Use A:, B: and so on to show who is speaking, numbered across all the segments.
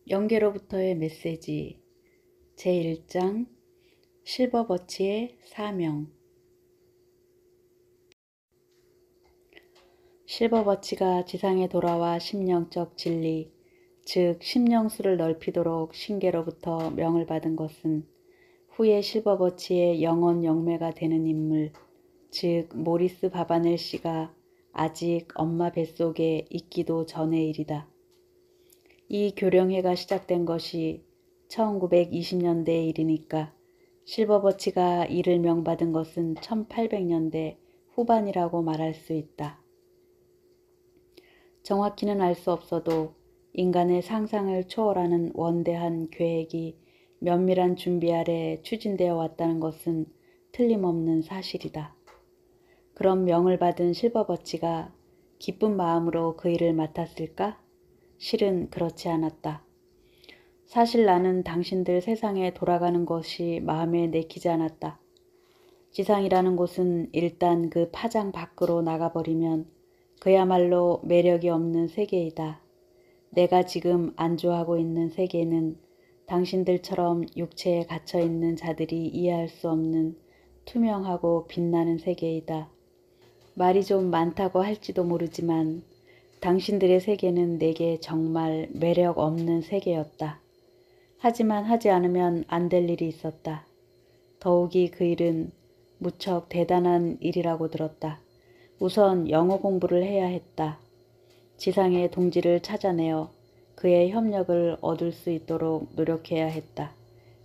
A: 영계로부터의 메시지 제1장 실버버치의 사명. 실버버치가 지상에 돌아와 심령적 진리, 즉 심령수를 넓히도록 신계로부터 명을 받은 것은 후에 실버버치의 영원 영매가 되는 인물, 즉 모리스 바바넬 씨가 아직 엄마 뱃속에 있기도 전의 일이다. 이 교령회가 시작된 것이 1920년대의 일이니까 실버버치가 이를 명받은 것은 1800년대 후반이라고 말할 수 있다. 정확히는 알 수 없어도 인간의 상상을 초월하는 원대한 계획이 면밀한 준비 아래 추진되어 왔다는 것은 틀림없는 사실이다. 그런 명을 받은 실버버치가 기쁜 마음으로 그 일을 맡았을까? 실은 그렇지 않았다. 사실 나는 당신들 세상에 돌아가는 것이 마음에 내키지 않았다. 지상이라는 곳은 일단 그 파장 밖으로 나가버리면 그야말로 매력이 없는 세계이다. 내가 지금 안주하고 있는 세계는 당신들처럼 육체에 갇혀있는 자들이 이해할 수 없는 투명하고 빛나는 세계이다. 말이 좀 많다고 할지도 모르지만 당신들의 세계는 내게 정말 매력 없는 세계였다. 하지만 하지 않으면 안 될 일이 있었다. 더욱이 그 일은 무척 대단한 일이라고 들었다. 우선 영어 공부를 해야 했다. 지상의 동지를 찾아내어 그의 협력을 얻을 수 있도록 노력해야 했다.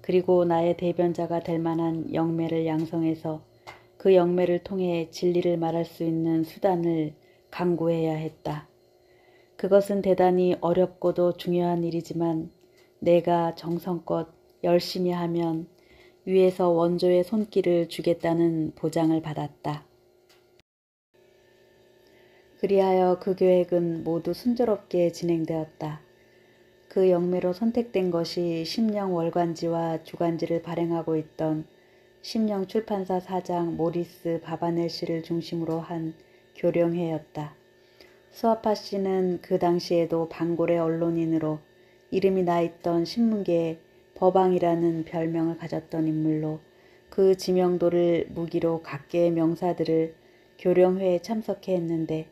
A: 그리고 나의 대변자가 될 만한 영매를 양성해서 그 영매를 통해 진리를 말할 수 있는 수단을 강구해야 했다. 그것은 대단히 어렵고도 중요한 일이지만 내가 정성껏 열심히 하면 위에서 원조의 손길을 주겠다는 보장을 받았다. 그리하여 그 계획은 모두 순조롭게 진행되었다. 그 영매로 선택된 것이 심령월간지와 주간지를 발행하고 있던 심령출판사 사장 모리스 바바넬 씨를 중심으로 한 교령회였다. 수아파 씨는 그 당시에도 반골의 언론인으로 이름이 나있던 신문계에 버방이라는 별명을 가졌던 인물로 그 지명도를 무기로 각계의 명사들을 교령회에 참석해 했는데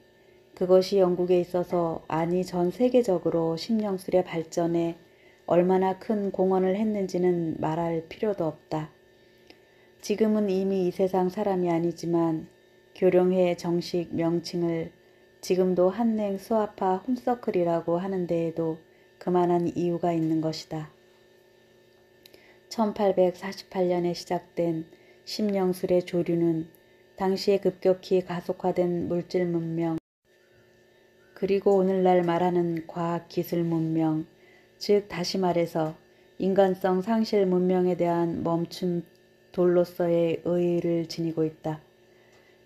A: 그것이 영국에 있어서 아니 전 세계적으로 심령술의 발전에 얼마나 큰 공헌을 했는지는 말할 필요도 없다. 지금은 이미 이 세상 사람이 아니지만 교령회의 정식 명칭을 지금도 한냉 수아파 홈서클이라고 하는 데에도 그만한 이유가 있는 것이다. 1848년에 시작된 심령술의 조류는 당시에 급격히 가속화된 물질 문명, 그리고 오늘날 말하는 과학기술 문명, 즉 다시 말해서 인간성 상실 문명에 대한 멈춘 돌로서의 의의를 지니고 있다.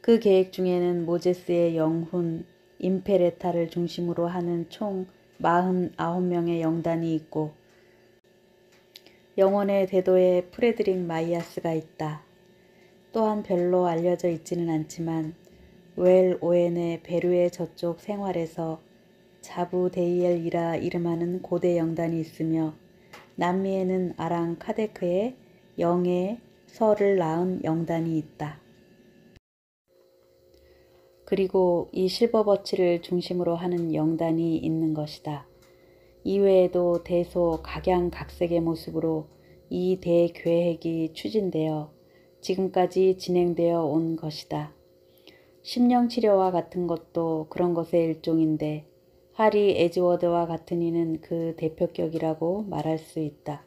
A: 그 계획 중에는 모제스의 영훈, 임페레타를 중심으로 하는 총 49명의 영단이 있고 영원의 대도의 프레드릭 마이아스가 있다. 또한 별로 알려져 있지는 않지만 웰 오웬의 베르의 저쪽 생활에서 자부 데이엘이라 이름하는 고대 영단이 있으며 남미에는 아랑 카데크의 영의 설을 낳은 영단이 있다. 그리고 이 실버버치를 중심으로 하는 영단이 있는 것이다. 이외에도 대소 각양각색의 모습으로 이 대계획이 추진되어 지금까지 진행되어 온 것이다. 심령치료와 같은 것도 그런 것의 일종인데 하리 에즈워드와 같은 이는 그 대표격이라고 말할 수 있다.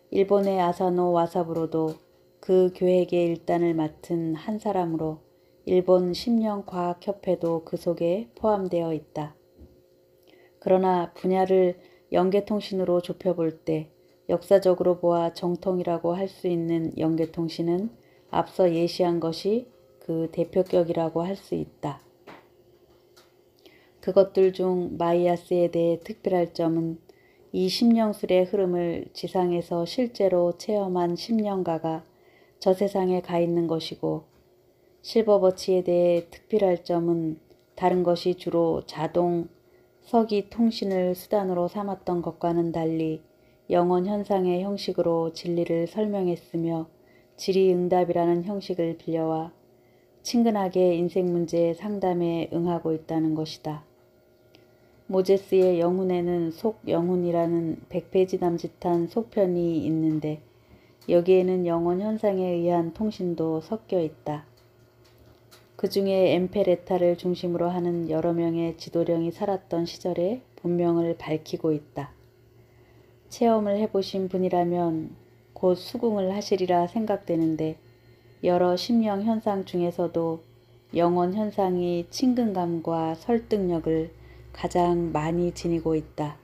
A: 일본의 아사노 와사부로도 그 계획의 일단을 맡은 한 사람으로 일본 심령과학협회도 그 속에 포함되어 있다. 그러나 분야를 영계통신으로 좁혀볼 때 역사적으로 보아 정통이라고 할 수 있는 영계통신은 앞서 예시한 것이 그 대표격이라고 할 수 있다. 그것들 중 마이아스에 대해 특별할 점은 이 심령술의 흐름을 지상에서 실제로 체험한 심령가가 저 세상에 가 있는 것이고 실버버치에 대해 특별할 점은 다른 것이 주로 자동 서기 통신을 수단으로 삼았던 것과는 달리 영원 현상의 형식으로 진리를 설명했으며 질의응답이라는 형식을 빌려와 친근하게 인생 문제의 상담에 응하고 있다는 것이다. 모제스의 영혼에는 속영혼이라는 100페이지 남짓한 속편이 있는데 여기에는 영원 현상에 의한 통신도 섞여 있다. 그 중에 엠페레타를 중심으로 하는 여러 명의 지도령이 살았던 시절의 본명을 밝히고 있다. 체험을 해보신 분이라면 곧 수긍을 하시리라 생각되는데 여러 심령 현상 중에서도 영원 현상이 친근감과 설득력을 가장 많이 지니고 있다.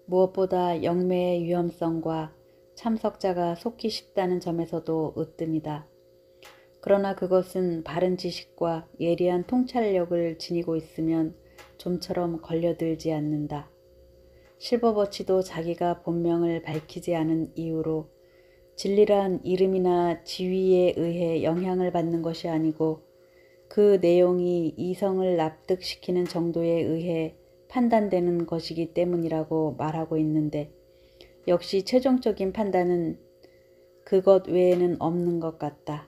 A: 무엇보다 영매의 위험성과 참석자가 속기 쉽다는 점에서도 으뜸이다. 그러나 그것은 바른 지식과 예리한 통찰력을 지니고 있으면 좀처럼 걸려들지 않는다. 실버버치도 자기가 본명을 밝히지 않은 이유로 진리란 이름이나 지위에 의해 영향을 받는 것이 아니고 그 내용이 이성을 납득시키는 정도에 의해 판단되는 것이기 때문이라고 말하고 있는데 역시 최종적인 판단은 그것 외에는 없는 것 같다.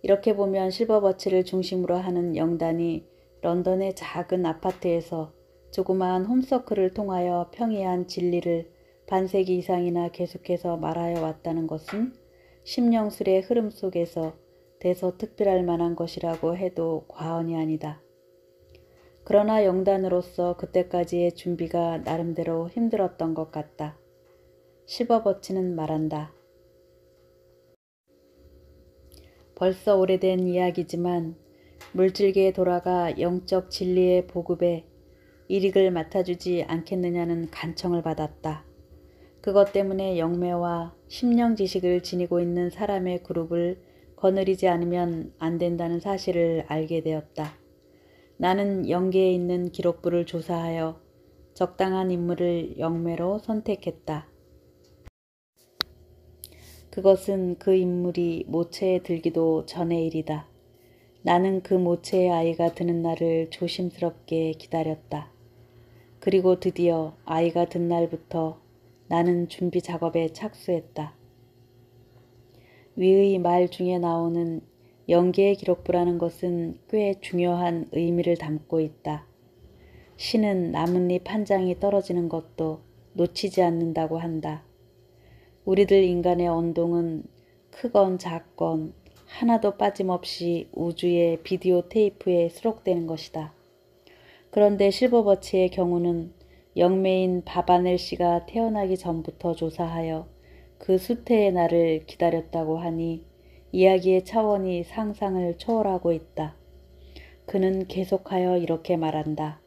A: 이렇게 보면 실버버치를 중심으로 하는 영단이 런던의 작은 아파트에서 조그마한 홈서클을 통하여 평이한 진리를 반세기 이상이나 계속해서 말하여 왔다는 것은 심령술의 흐름 속에서 대서특별할 만한 것이라고 해도 과언이 아니다. 그러나 영단으로서 그때까지의 준비가 나름대로 힘들었던 것 같다. 실버버치는 말한다. 벌써 오래된 이야기지만 물질계에 돌아가 영적 진리의 보급에 일익을 맡아주지 않겠느냐는 간청을 받았다. 그것 때문에 영매와 심령 지식을 지니고 있는 사람의 그룹을 거느리지 않으면 안 된다는 사실을 알게 되었다. 나는 영계에 있는 기록부를 조사하여 적당한 인물을 영매로 선택했다. 그것은 그 인물이 모체에 들기도 전의 일이다. 나는 그 모체의 아이가 드는 날을 조심스럽게 기다렸다. 그리고 드디어 아이가 든 날부터 나는 준비 작업에 착수했다. 위의 말 중에 나오는 영계의 기록부라는 것은 꽤 중요한 의미를 담고 있다. 신은 나뭇잎 한 장이 떨어지는 것도 놓치지 않는다고 한다. 우리들 인간의 언동은 크건 작건 하나도 빠짐없이 우주의 비디오 테이프에 수록되는 것이다. 그런데 실버버치의 경우는 영매인 바바넬 씨가 태어나기 전부터 조사하여 그 수태의 날을 기다렸다고 하니 이야기의 차원이 상상을 초월하고 있다. 그는 계속하여 이렇게 말한다.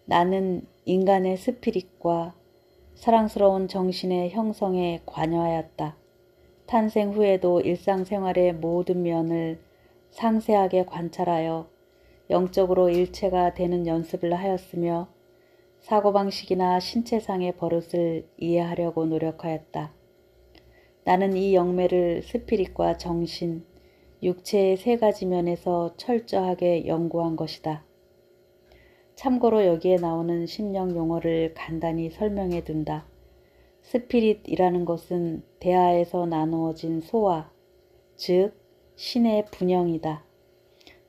A: 나는 인간의 스피릿과 사랑스러운 정신의 형성에 관여하였다. 탄생 후에도 일상생활의 모든 면을 상세하게 관찰하여 영적으로 일체가 되는 연습을 하였으며 사고방식이나 신체상의 버릇을 이해하려고 노력하였다. 나는 이 영매를 스피릿과 정신, 육체의 세 가지 면에서 철저하게 연구한 것이다. 참고로 여기에 나오는 심령 용어를 간단히 설명해 둔다. 스피릿이라는 것은 대하에서 나누어진 소화, 즉 신의 분영이다.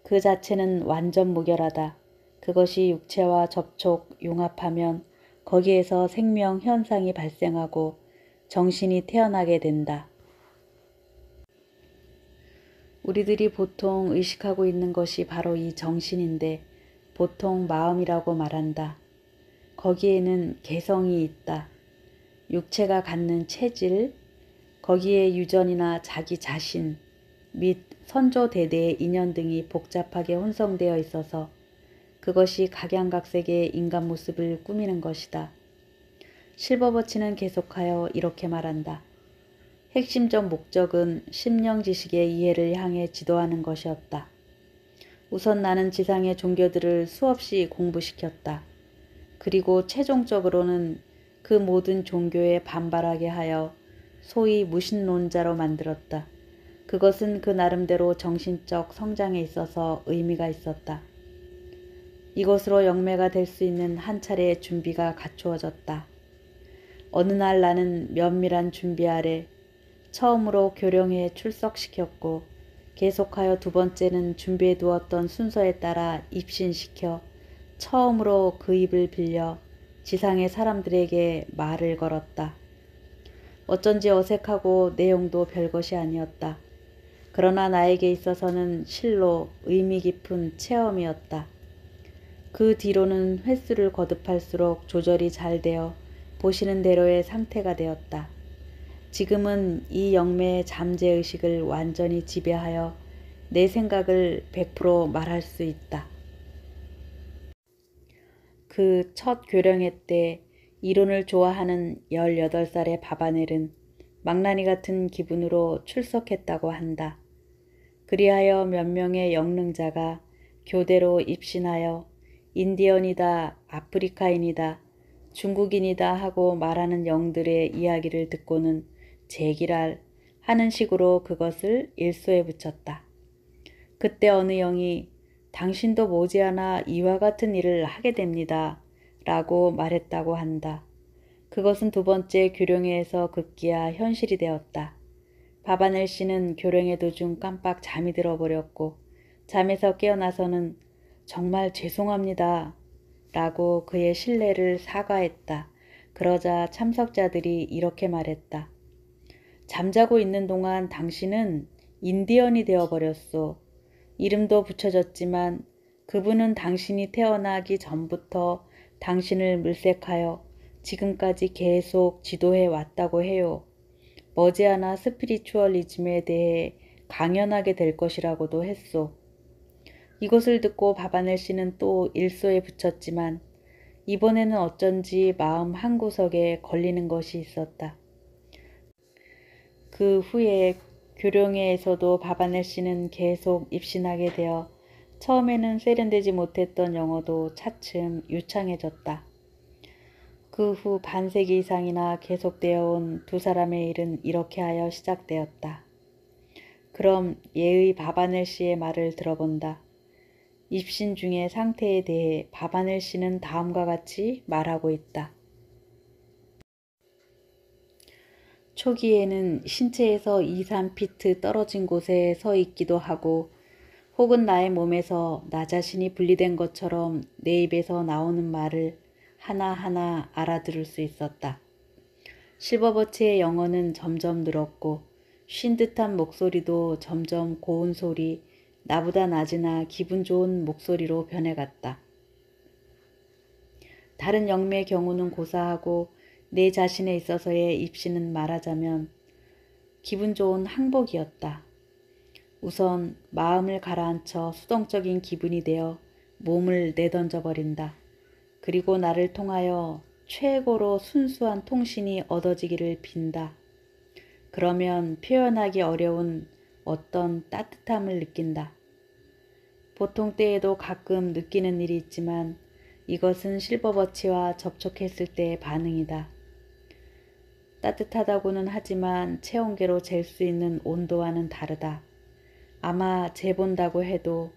A: 그 자체는 완전 무결하다. 그것이 육체와 접촉, 융합하면 거기에서 생명 현상이 발생하고 정신이 태어나게 된다. 우리들이 보통 의식하고 있는 것이 바로 이 정신인데 보통 마음이라고 말한다. 거기에는 개성이 있다. 육체가 갖는 체질, 거기에 유전이나 자기 자신 및 선조대대의 인연 등이 복잡하게 혼성되어 있어서 그것이 각양각색의 인간 모습을 꾸미는 것이다. 실버버치는 계속하여 이렇게 말한다. 핵심적 목적은 심령 지식의 이해를 향해 지도하는 것이었다. 우선 나는 지상의 종교들을 수없이 공부시켰다. 그리고 최종적으로는 그 모든 종교에 반발하게 하여 소위 무신론자로 만들었다. 그것은 그 나름대로 정신적 성장에 있어서 의미가 있었다. 이곳으로 영매가 될 수 있는 한 차례의 준비가 갖추어졌다. 어느 날 나는 면밀한 준비 아래 처음으로 교령회에 출석시켰고 계속하여 두 번째는 준비해 두었던 순서에 따라 입신시켜 처음으로 그 입을 빌려 지상의 사람들에게 말을 걸었다. 어쩐지 어색하고 내용도 별것이 아니었다. 그러나 나에게 있어서는 실로 의미 깊은 체험이었다. 그 뒤로는 횟수를 거듭할수록 조절이 잘 되어 보시는 대로의 상태가 되었다. 지금은 이 영매의 잠재의식을 완전히 지배하여 내 생각을 100% 말할 수 있다. 그 첫 교령회 때 이론을 좋아하는 18살의 바바넬은 망나니 같은 기분으로 출석했다고 한다. 그리하여 몇 명의 영능자가 교대로 입신하여 인디언이다, 아프리카인이다, 중국인이다 하고 말하는 영들의 이야기를 듣고는 제기랄 하는 식으로 그것을 일소에 붙였다. 그때 어느 영이 당신도 머지않아 이와 같은 일을 하게 됩니다. 라고 말했다고 한다. 그것은 두 번째 교령회에서 급기야 현실이 되었다. 바바넬 씨는 교령회 도중 깜빡 잠이 들어버렸고 잠에서 깨어나서는 정말 죄송합니다. 라고 그의 실례를 사과했다. 그러자 참석자들이 이렇게 말했다. 잠자고 있는 동안 당신은 인디언이 되어버렸소. 이름도 붙여졌지만 그분은 당신이 태어나기 전부터 당신을 물색하여 지금까지 계속 지도해 왔다고 해요. 머지않아 스피리추얼리즘에 대해 강연하게 될 것이라고도 했소. 이것을 듣고 바바넬 씨는 또 일소에 붙였지만 이번에는 어쩐지 마음 한구석에 걸리는 것이 있었다. 그 후에 교령회에서도 바바넬 씨는 계속 입신하게 되어 처음에는 세련되지 못했던 영어도 차츰 유창해졌다. 그 후 반세기 이상이나 계속되어 온 두 사람의 일은 이렇게 하여 시작되었다. 그럼 예의 바바넬 씨의 말을 들어본다. 입신 중의 상태에 대해 바바넬 씨는 다음과 같이 말하고 있다. 초기에는 신체에서 2, 3피트 떨어진 곳에 서 있기도 하고 혹은 나의 몸에서 나 자신이 분리된 것처럼 내 입에서 나오는 말을 하나하나 알아들을 수 있었다. 실버버치의 영어는 점점 늘었고 쉰 듯한 목소리도 점점 고운 소리, 나보다 낮으나 기분 좋은 목소리로 변해갔다. 다른 영매의 경우는 고사하고 내 자신에 있어서의 입신은 말하자면 기분 좋은 항복이었다. 우선 마음을 가라앉혀 수동적인 기분이 되어 몸을 내던져버린다. 그리고 나를 통하여 최고로 순수한 통신이 얻어지기를 빈다. 그러면 표현하기 어려운 어떤 따뜻함을 느낀다. 보통 때에도 가끔 느끼는 일이 있지만 이것은 실버버치와 접촉했을 때의 반응이다. 따뜻하다고는 하지만 체온계로 잴 수 있는 온도와는 다르다. 아마 재본다고 해도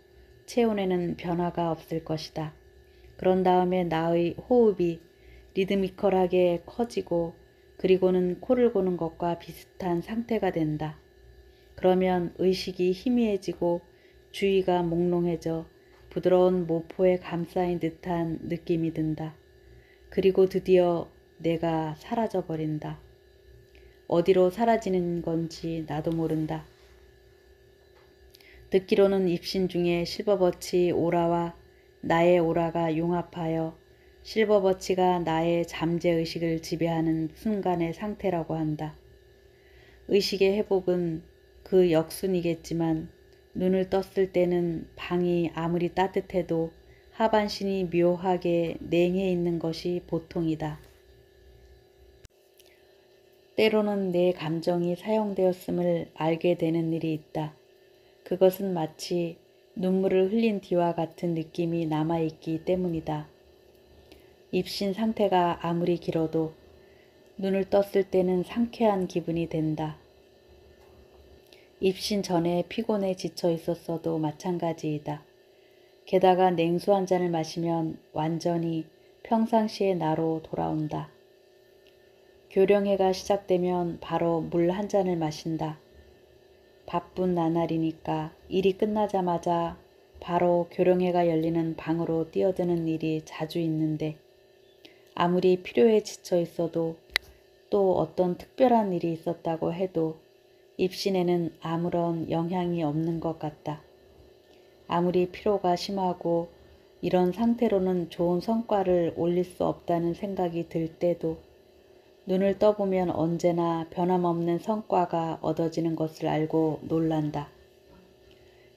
A: 체온에는 변화가 없을 것이다. 그런 다음에 나의 호흡이 리드미컬하게 커지고 그리고는 코를 고는 것과 비슷한 상태가 된다. 그러면 의식이 희미해지고 주의가 몽롱해져 부드러운 모포에 감싸인 듯한 느낌이 든다. 그리고 드디어 내가 사라져버린다. 어디로 사라지는 건지 나도 모른다. 듣기로는 입신 중에 실버버치 오라와 나의 오라가 융합하여 실버버치가 나의 잠재의식을 지배하는 순간의 상태라고 한다. 의식의 회복은 그 역순이겠지만 눈을 떴을 때는 방이 아무리 따뜻해도 하반신이 묘하게 냉해 있는 것이 보통이다. 때로는 내 감정이 사용되었음을 알게 되는 일이 있다. 그것은 마치 눈물을 흘린 뒤와 같은 느낌이 남아있기 때문이다. 입신 상태가 아무리 길어도 눈을 떴을 때는 상쾌한 기분이 된다. 입신 전에 피곤에 지쳐 있었어도 마찬가지이다. 게다가 냉수 한 잔을 마시면 완전히 평상시의 나로 돌아온다. 교령회가 시작되면 바로 물 한 잔을 마신다. 바쁜 나날이니까 일이 끝나자마자 바로 교령회가 열리는 방으로 뛰어드는 일이 자주 있는데 아무리 필요에 지쳐 있어도 또 어떤 특별한 일이 있었다고 해도 입신에는 아무런 영향이 없는 것 같다. 아무리 피로가 심하고 이런 상태로는 좋은 성과를 올릴 수 없다는 생각이 들 때도 눈을 떠보면 언제나 변함없는 성과가 얻어지는 것을 알고 놀란다.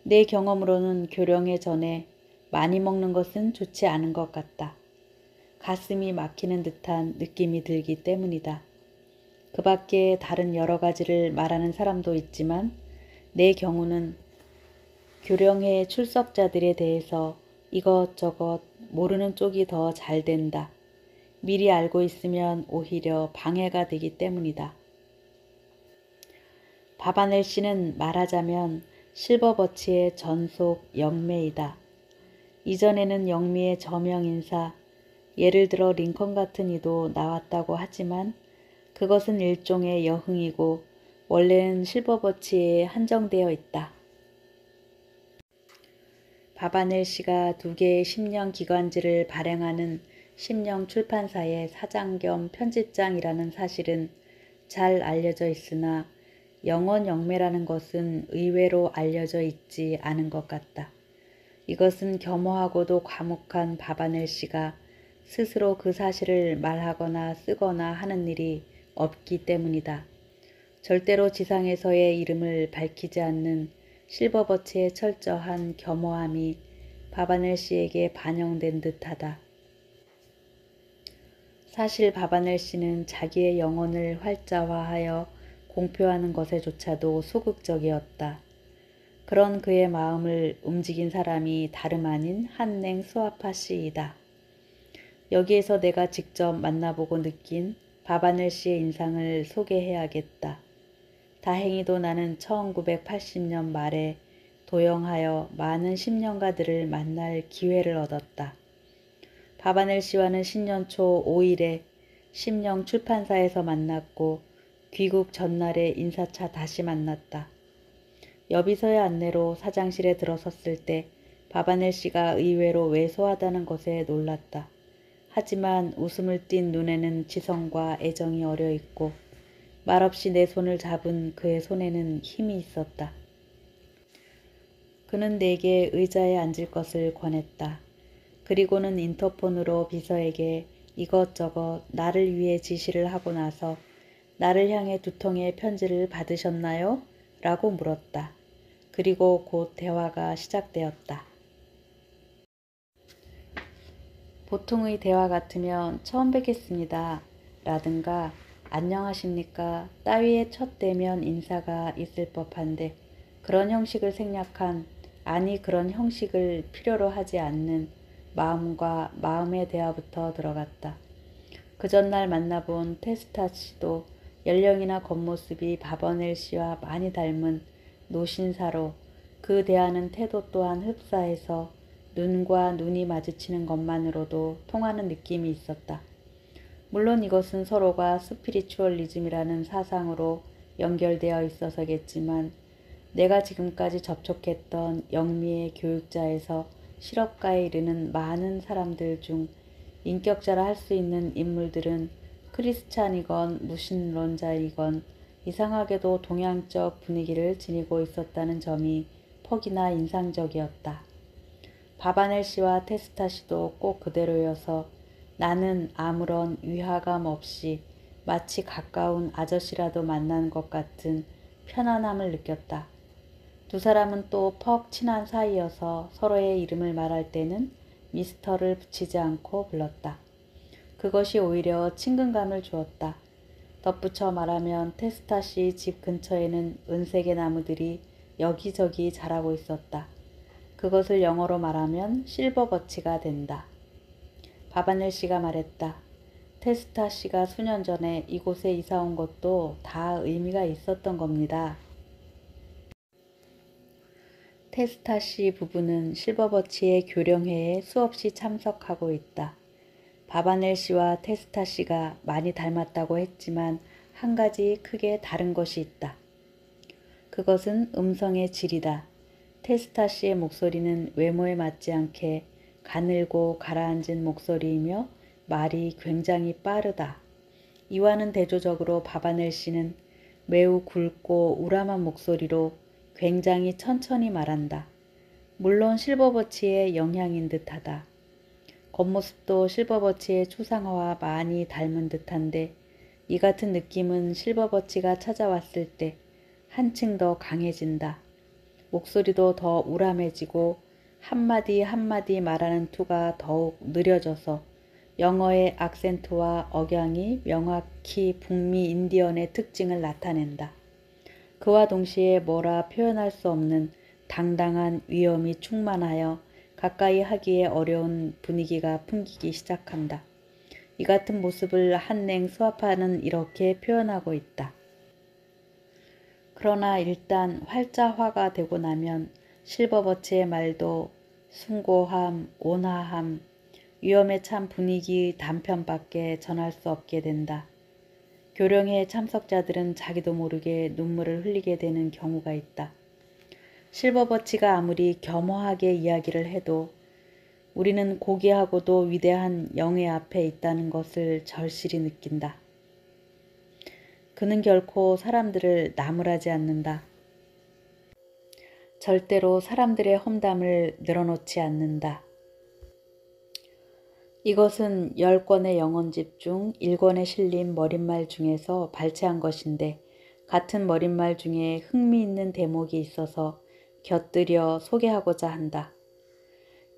A: 내 경험으로는 교령회 전에 많이 먹는 것은 좋지 않은 것 같다. 가슴이 막히는 듯한 느낌이 들기 때문이다. 그 밖에 다른 여러 가지를 말하는 사람도 있지만 내 경우는 교령회 출석자들에 대해서 이것저것 모르는 쪽이 더 잘 된다. 미리 알고 있으면 오히려 방해가 되기 때문이다. 바바넬 씨는 말하자면 실버버치의 전속 영매이다. 이전에는 영미의 저명 인사, 예를 들어 링컨 같은 이도 나왔다고 하지만 그것은 일종의 여흥이고 원래는 실버버치에 한정되어 있다. 바바넬 씨가 2개의 심령 기관지를 발행하는 심령 출판사의 사장 겸 편집장이라는 사실은 잘 알려져 있으나 영원 영매라는 것은 의외로 알려져 있지 않은 것 같다. 이것은 겸허하고도 과묵한 바바넬 씨가 스스로 그 사실을 말하거나 쓰거나 하는 일이 없기 때문이다. 절대로 지상에서의 이름을 밝히지 않는 실버버치의 철저한 겸허함이 바바넬 씨에게 반영된 듯하다. 사실 바바넬 씨는 자기의 영혼을 활자화하여 공표하는 것에조차도 소극적이었다. 그런 그의 마음을 움직인 사람이 다름 아닌 한냉 수아파 씨이다. 여기에서 내가 직접 만나보고 느낀 바바넬 씨의 인상을 소개해야겠다. 다행히도 나는 1980년 말에 도영하여 많은 심령가들을 만날 기회를 얻었다. 바바넬 씨와는 신년 초 5일에 심령 출판사에서 만났고 귀국 전날에 인사차 다시 만났다. 여비서의 안내로 사장실에 들어섰을 때 바바넬 씨가 의외로 왜소하다는 것에 놀랐다. 하지만 웃음을 띤 눈에는 지성과 애정이 어려있고 말없이 내 손을 잡은 그의 손에는 힘이 있었다. 그는 내게 의자에 앉을 것을 권했다. 그리고는 인터폰으로 비서에게 이것저것 나를 위해 지시를 하고 나서 나를 향해 2통의 편지를 받으셨나요? 라고 물었다. 그리고 곧 대화가 시작되었다. 보통의 대화 같으면 처음 뵙겠습니다. 라든가 안녕하십니까 따위의 첫 대면 인사가 있을 법한데 그런 형식을 생략한 아니 그런 형식을 필요로 하지 않는 마음과 마음의 대화부터 들어갔다. 그 전날 만나본 테스타 씨도 연령이나 겉모습이 바버넬 씨와 많이 닮은 노신사로 그 대하는 태도 또한 흡사해서 눈과 눈이 마주치는 것만으로도 통하는 느낌이 있었다. 물론 이것은 서로가 스피리추얼리즘이라는 사상으로 연결되어 있어서겠지만 내가 지금까지 접촉했던 영미의 교육자에서 실업가에 이르는 많은 사람들 중 인격자라 할 수 있는 인물들은 크리스찬이건 무신론자이건 이상하게도 동양적 분위기를 지니고 있었다는 점이 퍽이나 인상적이었다. 바바넬 씨와 테스타 씨도 꼭 그대로여서 나는 아무런 위화감 없이 마치 가까운 아저씨라도 만난 것 같은 편안함을 느꼈다. 2 사람은 또 퍽 친한 사이여서 서로의 이름을 말할 때는 미스터를 붙이지 않고 불렀다. 그것이 오히려 친근감을 주었다. 덧붙여 말하면 테스타 씨 집 근처에는 은색의 나무들이 여기저기 자라고 있었다. 그것을 영어로 말하면 실버버치가 된다. 바바넬 씨가 말했다. 테스타 씨가 수년 전에 이곳에 이사 온 것도 다 의미가 있었던 겁니다. 테스타시 부부는 실버버치의 교령회에 수없이 참석하고 있다. 바바넬 씨와 테스타 씨가 많이 닮았다고 했지만 한 가지 크게 다른 것이 있다. 그것은 음성의 질이다. 테스타 씨의 목소리는 외모에 맞지 않게 가늘고 가라앉은 목소리이며 말이 굉장히 빠르다. 이와는 대조적으로 바바넬 씨는 매우 굵고 우람한 목소리로 굉장히 천천히 말한다. 물론 실버버치의 영향인 듯하다. 겉모습도 실버버치의 초상화와 많이 닮은 듯한데 이 같은 느낌은 실버버치가 찾아왔을 때 한층 더 강해진다. 목소리도 더 우람해지고 한마디 한마디 말하는 투가 더욱 느려져서 영어의 악센트와 억양이 명확히 북미 인디언의 특징을 나타낸다. 그와 동시에 뭐라 표현할 수 없는 당당한 위엄이 충만하여 가까이 하기에 어려운 분위기가 풍기기 시작한다. 이 같은 모습을 한냉 수아파는 이렇게 표현하고 있다. 그러나 일단 활자화가 되고 나면 실버버치의 말도 숭고함, 온화함, 위험에 찬 분위기 단편밖에 전할 수 없게 된다. 교령회 참석자들은 자기도 모르게 눈물을 흘리게 되는 경우가 있다. 실버버치가 아무리 겸허하게 이야기를 해도 우리는 고귀하고도 위대한 영예 앞에 있다는 것을 절실히 느낀다. 그는 결코 사람들을 나무라지 않는다. 절대로 사람들의 험담을 늘어놓지 않는다. 이것은 10권의 영혼집 중 1권에 실린 머릿말 중에서 발췌한 것인데 같은 머릿말 중에 흥미있는 대목이 있어서 곁들여 소개하고자 한다.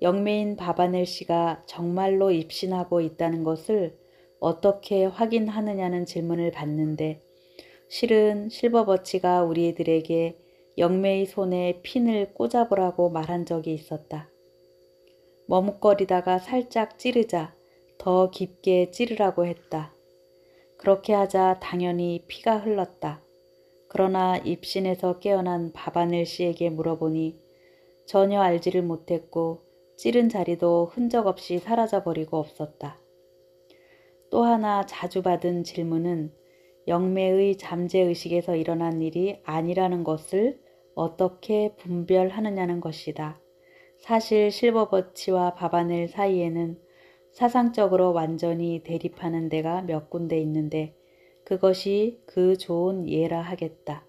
A: 영매인 바바넬 씨가 정말로 입신하고 있다는 것을 어떻게 확인하느냐는 질문을 받는데 실은 실버버치가 우리들에게 영매의 손에 핀을 꽂아보라고 말한 적이 있었다. 머뭇거리다가 살짝 찌르자 더 깊게 찌르라고 했다. 그렇게 하자 당연히 피가 흘렀다. 그러나 입신에서 깨어난 바바넬 씨에게 물어보니 전혀 알지를 못했고 찌른 자리도 흔적 없이 사라져버리고 없었다. 또 하나 자주 받은 질문은 영매의 잠재의식에서 일어난 일이 아니라는 것을 어떻게 분별하느냐는 것이다. 사실 실버버치와 바바넬 사이에는 사상적으로 완전히 대립하는 데가 몇 군데 있는데 그것이 그 좋은 예라 하겠다.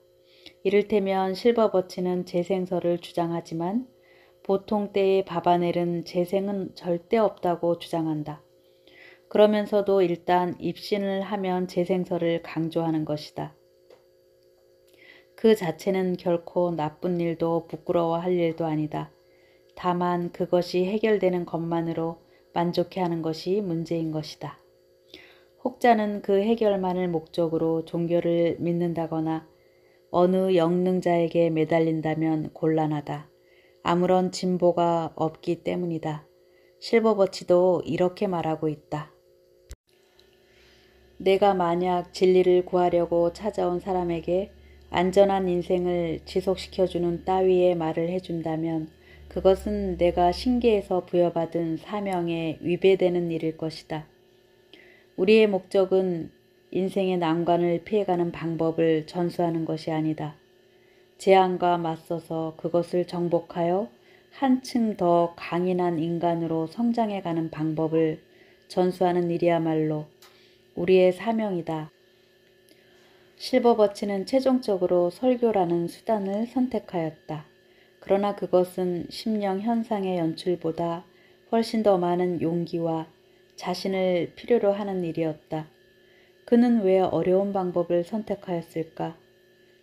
A: 이를테면 실버버치는 재생설을 주장하지만 보통 때의 바바넬은 재생은 절대 없다고 주장한다. 그러면서도 일단 입신을 하면 재생설을 강조하는 것이다. 그 자체는 결코 나쁜 일도 부끄러워할 일도 아니다. 다만 그것이 해결되는 것만으로 만족해하는 것이 문제인 것이다. 혹자는 그 해결만을 목적으로 종교를 믿는다거나 어느 영능자에게 매달린다면 곤란하다. 아무런 진보가 없기 때문이다. 실버버치도 이렇게 말하고 있다. 내가 만약 진리를 구하려고 찾아온 사람에게 안전한 인생을 지속시켜주는 따위의 말을 해준다면 그것은 내가 신계에서 부여받은 사명에 위배되는 일일 것이다. 우리의 목적은 인생의 난관을 피해가는 방법을 전수하는 것이 아니다. 재앙과 맞서서 그것을 정복하여 한층 더 강인한 인간으로 성장해가는 방법을 전수하는 일이야말로 우리의 사명이다. 실버버치는 최종적으로 설교라는 수단을 선택하였다. 그러나 그것은 심령 현상의 연출보다 훨씬 더 많은 용기와 자신을 필요로 하는 일이었다. 그는 왜 어려운 방법을 선택하였을까?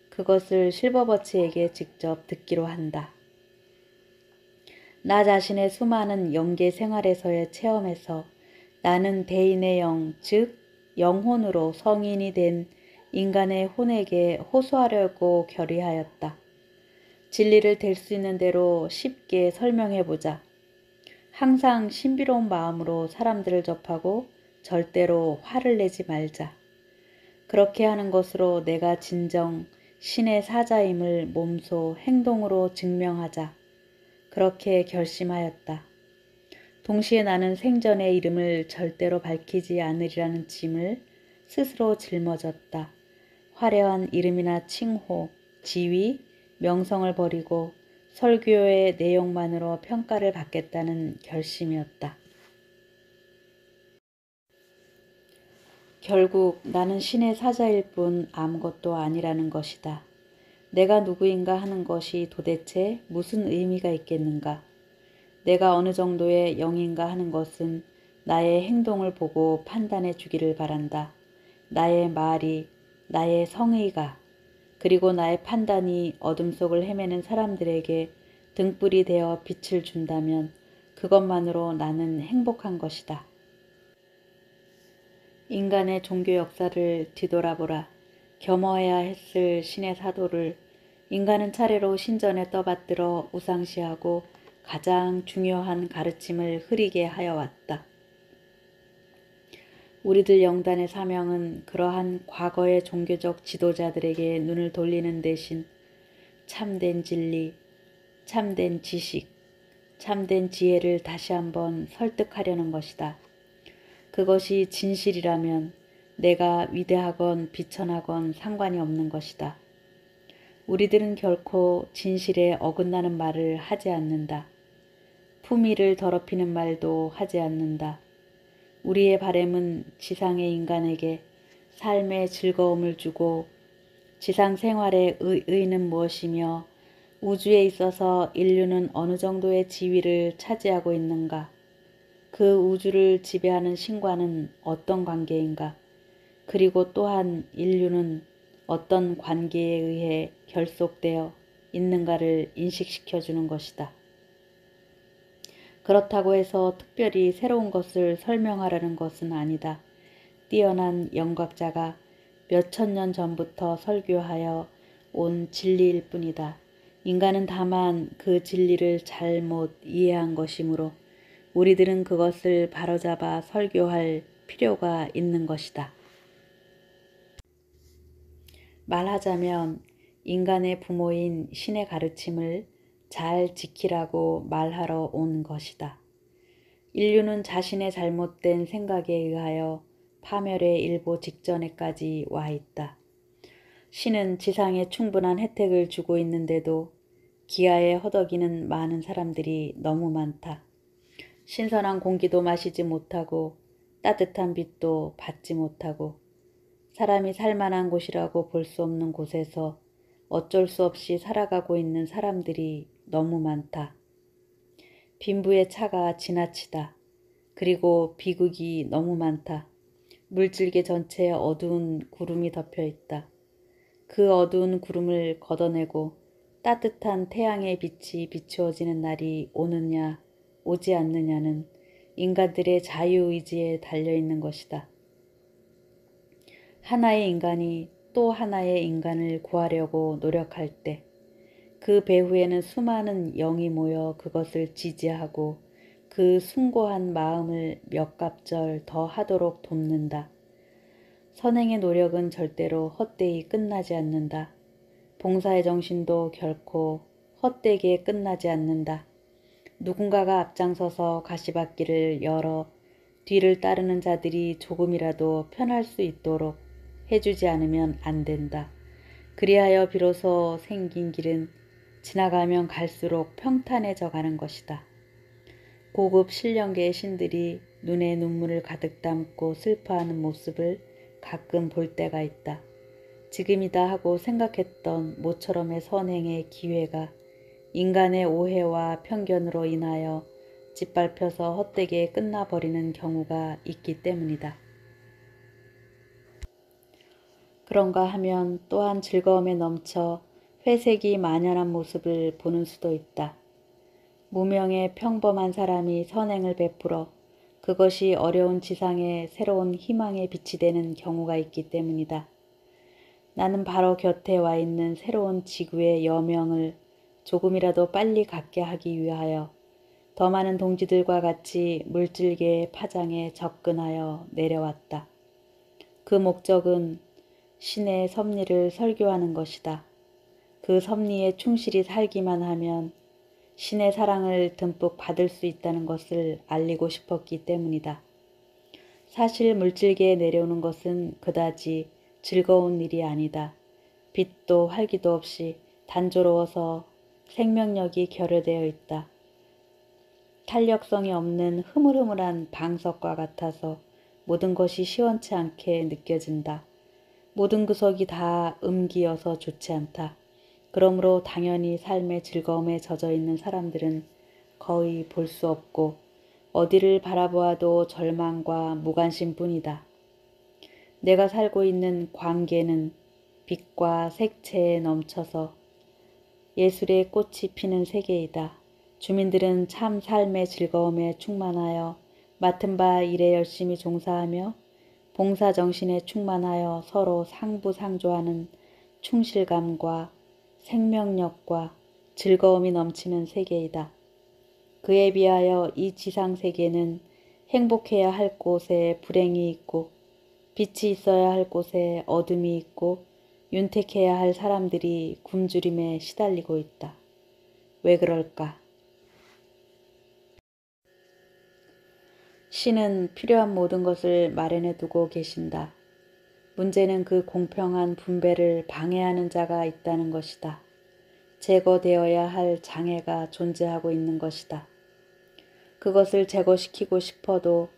A: 그것을 실버버치에게 직접 듣기로 한다. 나 자신의 수많은 영계 생활에서의 체험에서 나는 대인의 영, 즉 영혼으로 성인이 된 인간의 혼에게 호소하려고 결의하였다. 진리를 될 수 있는 대로 쉽게 설명해보자. 항상 신비로운 마음으로 사람들을 접하고 절대로 화를 내지 말자. 그렇게 하는 것으로 내가 진정 신의 사자임을 몸소 행동으로 증명하자. 그렇게 결심하였다. 동시에 나는 생전의 이름을 절대로 밝히지 않으리라는 짐을 스스로 짊어졌다. 화려한 이름이나 칭호, 지위, 명성을 버리고 설교의 내용만으로 평가를 받겠다는 결심이었다. 결국 나는 신의 사자일 뿐 아무것도 아니라는 것이다. 내가 누구인가 하는 것이 도대체 무슨 의미가 있겠는가? 내가 어느 정도의 영인가 하는 것은 나의 행동을 보고 판단해 주기를 바란다. 나의 말이, 나의 성의가, 그리고 나의 판단이 어둠 속을 헤매는 사람들에게 등불이 되어 빛을 준다면 그것만으로 나는 행복한 것이다. 인간의 종교 역사를 뒤돌아보라. 겸허해야 했을 신의 사도를 인간은 차례로 신전에 떠받들어 우상시하고 가장 중요한 가르침을 흐리게 하여 왔다. 우리들 영단의 사명은 그러한 과거의 종교적 지도자들에게 눈을 돌리는 대신 참된 진리, 참된 지식, 참된 지혜를 다시 한번 설득하려는 것이다. 그것이 진실이라면 내가 위대하건 비천하건 상관이 없는 것이다. 우리들은 결코 진실에 어긋나는 말을 하지 않는다. 품위를 더럽히는 말도 하지 않는다. 우리의 바램은 지상의 인간에게 삶의 즐거움을 주고 지상 생활의 의의는 무엇이며 우주에 있어서 인류는 어느 정도의 지위를 차지하고 있는가? 그 우주를 지배하는 신과는 어떤 관계인가? 그리고 또한 인류는 어떤 관계에 의해 결속되어 있는가를 인식시켜 주는 것이다. 그렇다고 해서 특별히 새로운 것을 설명하려는 것은 아니다. 뛰어난 영각자가 몇천 년 전부터 설교하여 온 진리일 뿐이다. 인간은 다만 그 진리를 잘못 이해한 것이므로 우리들은 그것을 바로잡아 설교할 필요가 있는 것이다. 말하자면 인간의 부모인 신의 가르침을 잘 지키라고 말하러 온 것이다. 인류는 자신의 잘못된 생각에 의하여 파멸의 일보 직전에까지 와 있다. 신은 지상에 충분한 혜택을 주고 있는데도 기아에 허덕이는 많은 사람들이 너무 많다. 신선한 공기도 마시지 못하고 따뜻한 빛도 받지 못하고 사람이 살만한 곳이라고 볼 수 없는 곳에서 어쩔 수 없이 살아가고 있는 사람들이 너무 많다. 빈부의 차가 지나치다. 그리고 비극이 너무 많다. 물질계 전체에 어두운 구름이 덮여 있다. 그 어두운 구름을 걷어내고 따뜻한 태양의 빛이 비추어지는 날이 오느냐 오지 않느냐는 인간들의 자유의지에 달려있는 것이다. 하나의 인간이 또 하나의 인간을 구하려고 노력할 때 그 배후에는 수많은 영이 모여 그것을 지지하고 그 숭고한 마음을 몇 갑절 더 하도록 돕는다. 선행의 노력은 절대로 헛되이 끝나지 않는다. 봉사의 정신도 결코 헛되게 끝나지 않는다. 누군가가 앞장서서 가시밭길을 열어 뒤를 따르는 자들이 조금이라도 편할 수 있도록 해주지 않으면 안 된다. 그리하여 비로소 생긴 길은 지나가면 갈수록 평탄해져 가는 것이다. 고급 신령계의 신들이 눈에 눈물을 가득 담고 슬퍼하는 모습을 가끔 볼 때가 있다. 지금이다 하고 생각했던 모처럼의 선행의 기회가 인간의 오해와 편견으로 인하여 짓밟혀서 헛되게 끝나버리는 경우가 있기 때문이다. 그런가 하면 또한 즐거움에 넘쳐 회색이 만연한 모습을 보는 수도 있다. 무명의 평범한 사람이 선행을 베풀어 그것이 어려운 지상에 새로운 희망의 빛이 되는 경우가 있기 때문이다. 나는 바로 곁에 와 있는 새로운 지구의 여명을 조금이라도 빨리 갖게 하기 위하여 더 많은 동지들과 같이 물질계의 파장에 접근하여 내려왔다. 그 목적은 신의 섭리를 설교하는 것이다. 그 섭리에 충실히 살기만 하면 신의 사랑을 듬뿍 받을 수 있다는 것을 알리고 싶었기 때문이다. 사실 물질계에 내려오는 것은 그다지 즐거운 일이 아니다. 빛도 활기도 없이 단조로워서 생명력이 결여되어 있다. 탄력성이 없는 흐물흐물한 방석과 같아서 모든 것이 시원치 않게 느껴진다. 모든 구석이 다 음기여서 좋지 않다. 그러므로 당연히 삶의 즐거움에 젖어 있는 사람들은 거의 볼 수 없고 어디를 바라보아도 절망과 무관심뿐이다. 내가 살고 있는 광계는 빛과 색채에 넘쳐서 예술의 꽃이 피는 세계이다. 주민들은 참 삶의 즐거움에 충만하여 맡은 바 일에 열심히 종사하며 봉사정신에 충만하여 서로 상부상조하는 충실감과 생명력과 즐거움이 넘치는 세계이다. 그에 비하여 이 지상세계는 행복해야 할 곳에 불행이 있고 빛이 있어야 할 곳에 어둠이 있고 윤택해야 할 사람들이 굶주림에 시달리고 있다. 왜 그럴까? 신은 필요한 모든 것을 마련해 두고 계신다. 문제는 그 공평한 분배를 방해하는 자가 있다는 것이다. 제거되어야 할 장애가 존재하고 있는 것이다. 그것을 제거시키고 싶어도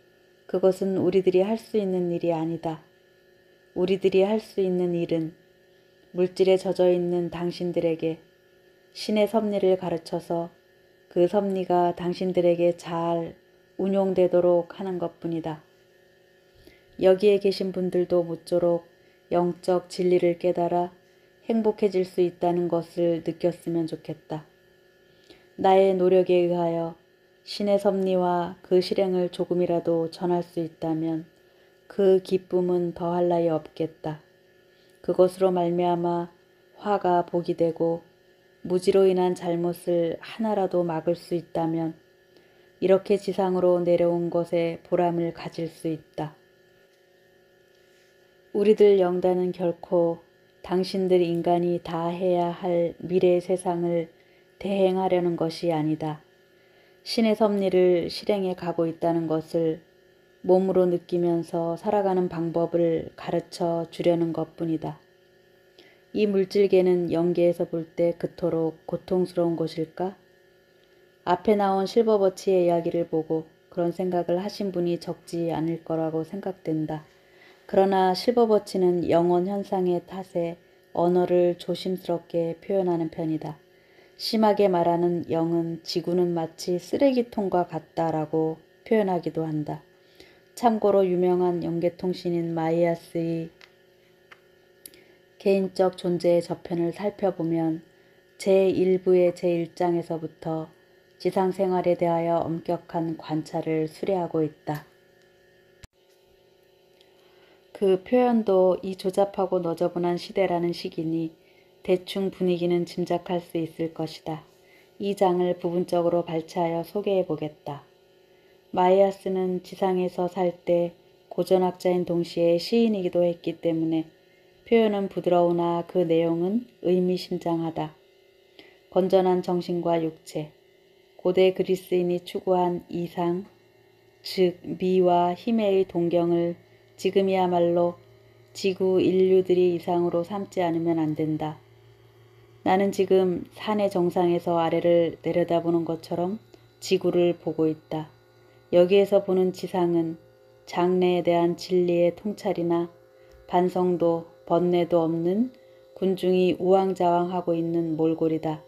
A: 그것은 우리들이 할 수 있는 일이 아니다. 우리들이 할 수 있는 일은 물질에 젖어 있는 당신들에게 신의 섭리를 가르쳐서 그 섭리가 당신들에게 잘 운용되도록 하는 것뿐이다. 여기에 계신 분들도 모쪼록 영적 진리를 깨달아 행복해질 수 있다는 것을 느꼈으면 좋겠다. 나의 노력에 의하여 신의 섭리와 그 실행을 조금이라도 전할 수 있다면 그 기쁨은 더할 나위 없겠다. 그것으로 말미암아 화가 복이 되고 무지로 인한 잘못을 하나라도 막을 수 있다면 이렇게 지상으로 내려온 것에 보람을 가질 수 있다. 우리들 영단은 결코 당신들 인간이 다 해야 할 미래의 세상을 대행하려는 것이 아니다. 신의 섭리를 실행해 가고 있다는 것을 몸으로 느끼면서 살아가는 방법을 가르쳐 주려는 것뿐이다. 이 물질계는 영계에서 볼 때 그토록 고통스러운 곳일까? 앞에 나온 실버버치의 이야기를 보고 그런 생각을 하신 분이 적지 않을 거라고 생각된다. 그러나 실버버치는 영원 현상의 탓에 언어를 조심스럽게 표현하는 편이다. 심하게 말하는 영은 지구는 마치 쓰레기통과 같다라고 표현하기도 한다. 참고로 유명한 영계통신인 마이아스의 개인적 존재의 저편을 살펴보면 제1부의 제1장에서부터 지상생활에 대하여 엄격한 관찰을 수레하고 있다. 그 표현도 이 조잡하고 너저분한 시대라는 시기니 대충 분위기는 짐작할 수 있을 것이다. 이 장을 부분적으로 발췌하여 소개해 보겠다. 마이아스는 지상에서 살 때 고전학자인 동시에 시인이기도 했기 때문에 표현은 부드러우나 그 내용은 의미심장하다. 건전한 정신과 육체, 고대 그리스인이 추구한 이상, 즉 미와 힘의 동경을 지금이야말로 지구 인류들이 이상으로 삼지 않으면 안 된다. 나는 지금 산의 정상에서 아래를 내려다보는 것처럼 지구를 보고 있다. 여기에서 보는 지상은 장래에 대한 진리의 통찰이나 반성도 번뇌도 없는 군중이 우왕좌왕하고 있는 몰골이다.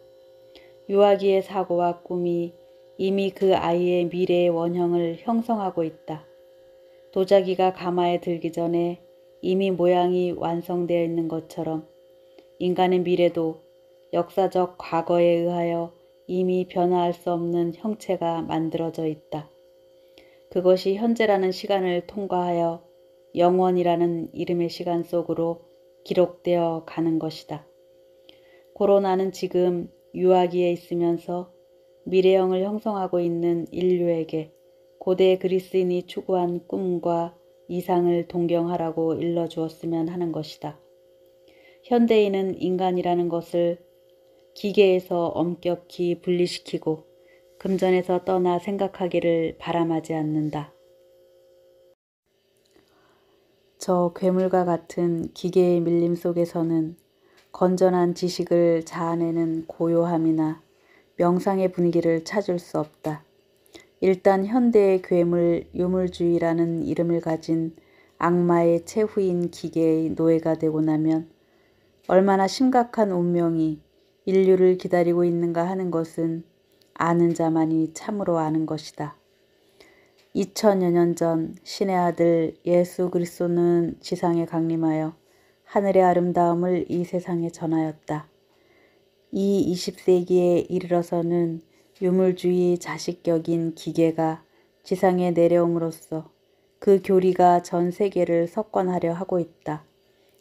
A: 유아기의 사고와 꿈이 이미 그 아이의 미래의 원형을 형성하고 있다. 도자기가 가마에 들기 전에 이미 모양이 완성되어 있는 것처럼 인간의 미래도 역사적 과거에 의하여 이미 변화할 수 없는 형체가 만들어져 있다. 그것이 현재라는 시간을 통과하여 영원이라는 이름의 시간 속으로 기록되어 가는 것이다. 고로 나는 지금 유아기에 있으면서 미래형을 형성하고 있는 인류에게 고대 그리스인이 추구한 꿈과 이상을 동경하라고 일러주었으면 하는 것이다. 현대인은 인간이라는 것을 기계에서 엄격히 분리시키고 금전에서 떠나 생각하기를 바람하지 않는다. 저 괴물과 같은 기계의 밀림 속에서는 건전한 지식을 자아내는 고요함이나 명상의 분위기를 찾을 수 없다. 일단 현대의 괴물 유물주의라는 이름을 가진 악마의 최후인 기계의 노예가 되고 나면 얼마나 심각한 운명이 인류를 기다리고 있는가 하는 것은 아는 자만이 참으로 아는 것이다. 2000여 년 전 신의 아들 예수 그리스도는 지상에 강림하여 하늘의 아름다움을 이 세상에 전하였다. 이 20세기에 이르러서는 유물주의 자식격인 기계가 지상에 내려옴으로써 그 교리가 전 세계를 석권하려 하고 있다.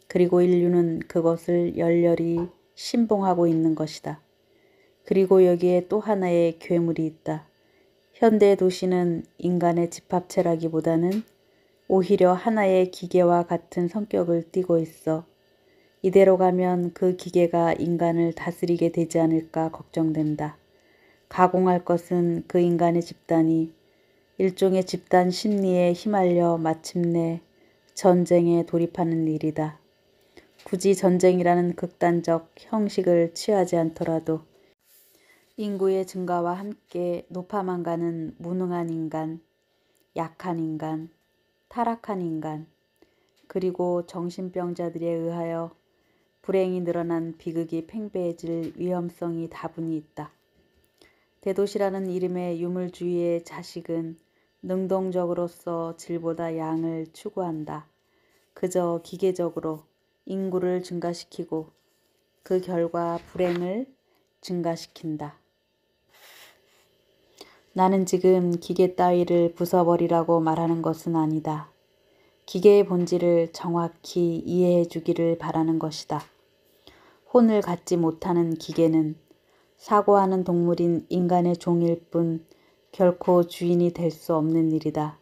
A: 그리고 인류는 그것을 열렬히 신봉하고 있는 것이다. 그리고 여기에 또 하나의 괴물이 있다. 현대 도시는 인간의 집합체라기보다는 오히려 하나의 기계와 같은 성격을 띠고 있어 이대로 가면 그 기계가 인간을 다스리게 되지 않을까 걱정된다. 가공할 것은 그 인간의 집단이 일종의 집단 심리에 휘말려 마침내 전쟁에 돌입하는 일이다. 굳이 전쟁이라는 극단적 형식을 취하지 않더라도 인구의 증가와 함께 높아만 가는 무능한 인간, 약한 인간, 타락한 인간, 그리고 정신병자들에 의하여 불행이 늘어난 비극이 팽배해질 위험성이 다분히 있다. 대도시라는 이름의 유물주의의 자식은 능동적으로서 질보다 양을 추구한다. 그저 기계적으로 인구를 증가시키고 그 결과 불행을 증가시킨다. 나는 지금 기계 따위를 부숴버리라고 말하는 것은 아니다. 기계의 본질을 정확히 이해해 주기를 바라는 것이다. 혼을 갖지 못하는 기계는 사고하는 동물인 인간의 종일 뿐 결코 주인이 될 수 없는 일이다.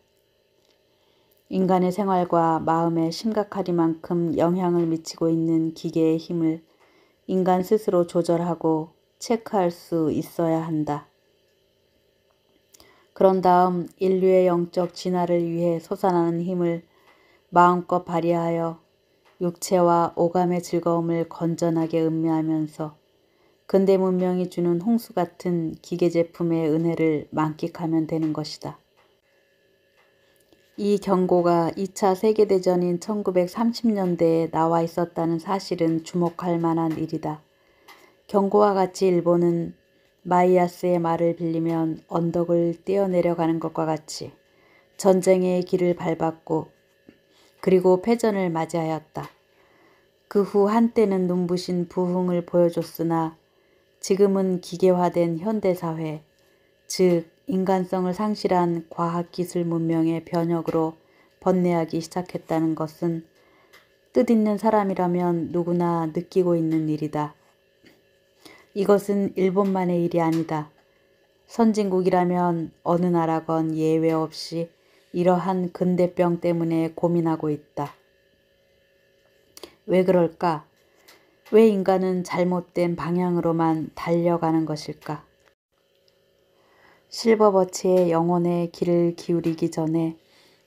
A: 인간의 생활과 마음에 심각하리만큼 영향을 미치고 있는 기계의 힘을 인간 스스로 조절하고 체크할 수 있어야 한다. 그런 다음 인류의 영적 진화를 위해 솟아나는 힘을 마음껏 발휘하여 육체와 오감의 즐거움을 건전하게 음미하면서 근대 문명이 주는 홍수 같은 기계 제품의 은혜를 만끽하면 되는 것이다. 이 경고가 2차 세계대전인 1930년대에 나와 있었다는 사실은 주목할 만한 일이다. 경고와 같이 일본은 마이야스의 말을 빌리면 언덕을 뛰어내려가는 것과 같이 전쟁의 길을 밟았고 그리고 패전을 맞이하였다. 그 후 한때는 눈부신 부흥을 보여줬으나 지금은 기계화된 현대사회, 즉 인간성을 상실한 과학기술 문명의 변혁으로 번뇌하기 시작했다는 것은 뜻있는 사람이라면 누구나 느끼고 있는 일이다. 이것은 일본만의 일이 아니다. 선진국이라면 어느 나라건 예외 없이 이러한 근대병 때문에 고민하고 있다. 왜 그럴까? 왜 인간은 잘못된 방향으로만 달려가는 것일까? 실버버치의 영혼의 귀를 기울이기 전에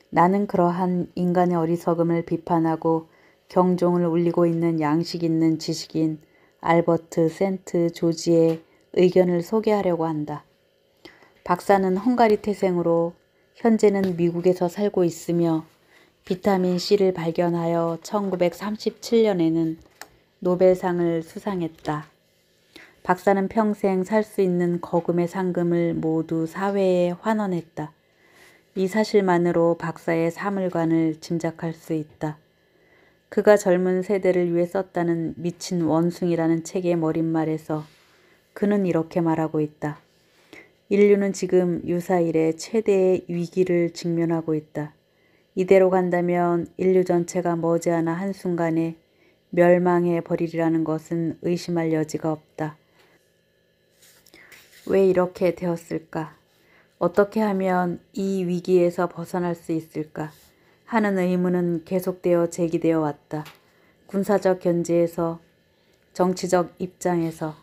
A: 나는 그러한 인간의 어리석음을 비판하고 경종을 울리고 있는 양식 있는 지식인 알버트 센트 조지의 의견을 소개하려고 한다. 박사는 헝가리 태생으로 현재는 미국에서 살고 있으며 비타민C를 발견하여 1937년에는 노벨상을 수상했다. 박사는 평생 살 수 있는 거금의 상금을 모두 사회에 환원했다. 이 사실만으로 박사의 사물관을 짐작할 수 있다. 그가 젊은 세대를 위해 썼다는 미친 원숭이라는 책의 머릿말에서 그는 이렇게 말하고 있다. 인류는 지금 유사 이래 최대의 위기를 직면하고 있다. 이대로 간다면 인류 전체가 머지않아 한순간에 멸망해 버리리라는 것은 의심할 여지가 없다. 왜 이렇게 되었을까? 어떻게 하면 이 위기에서 벗어날 수 있을까? 하는 의문은 계속되어 제기되어 왔다. 군사적 견지에서, 정치적 입장에서,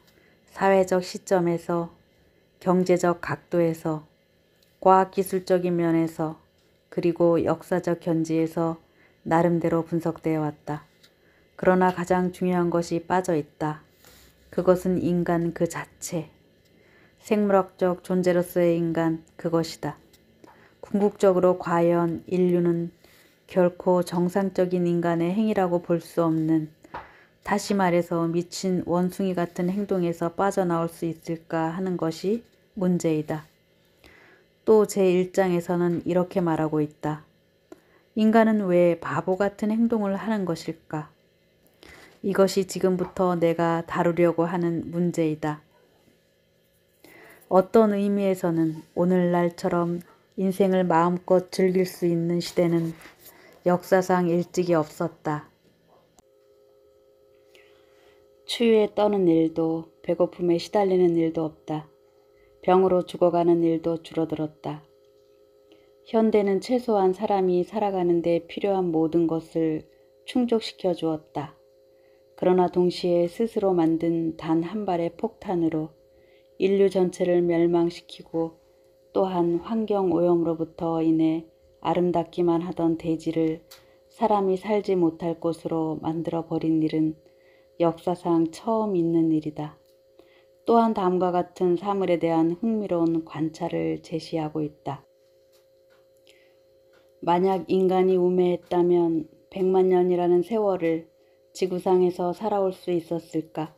A: 사회적 시점에서, 경제적 각도에서, 과학기술적인 면에서, 그리고 역사적 견지에서 나름대로 분석되어 왔다. 그러나 가장 중요한 것이 빠져 있다. 그것은 인간 그 자체, 생물학적 존재로서의 인간 그것이다. 궁극적으로 과연 인류는 결코 정상적인 인간의 행위라고 볼 수 없는, 다시 말해서 미친 원숭이 같은 행동에서 빠져나올 수 있을까 하는 것이 문제이다. 또 제1장에서는 이렇게 말하고 있다. 인간은 왜 바보 같은 행동을 하는 것일까? 이것이 지금부터 내가 다루려고 하는 문제이다. 어떤 의미에서는 오늘날처럼 인생을 마음껏 즐길 수 있는 시대는 역사상 일찍이 없었다. 추위에 떠는 일도 배고픔에 시달리는 일도 없다. 병으로 죽어가는 일도 줄어들었다. 현대는 최소한 사람이 살아가는 데 필요한 모든 것을 충족시켜 주었다. 그러나 동시에 스스로 만든 단 한 발의 폭탄으로 인류 전체를 멸망시키고 또한 환경오염으로부터 인해 아름답기만 하던 대지를 사람이 살지 못할 곳으로 만들어버린 일은 역사상 처음 있는 일이다. 또한 다음과 같은 사물에 대한 흥미로운 관찰을 제시하고 있다. 만약 인간이 우매했다면 100만 년이라는 세월을 지구상에서 살아올 수 있었을까?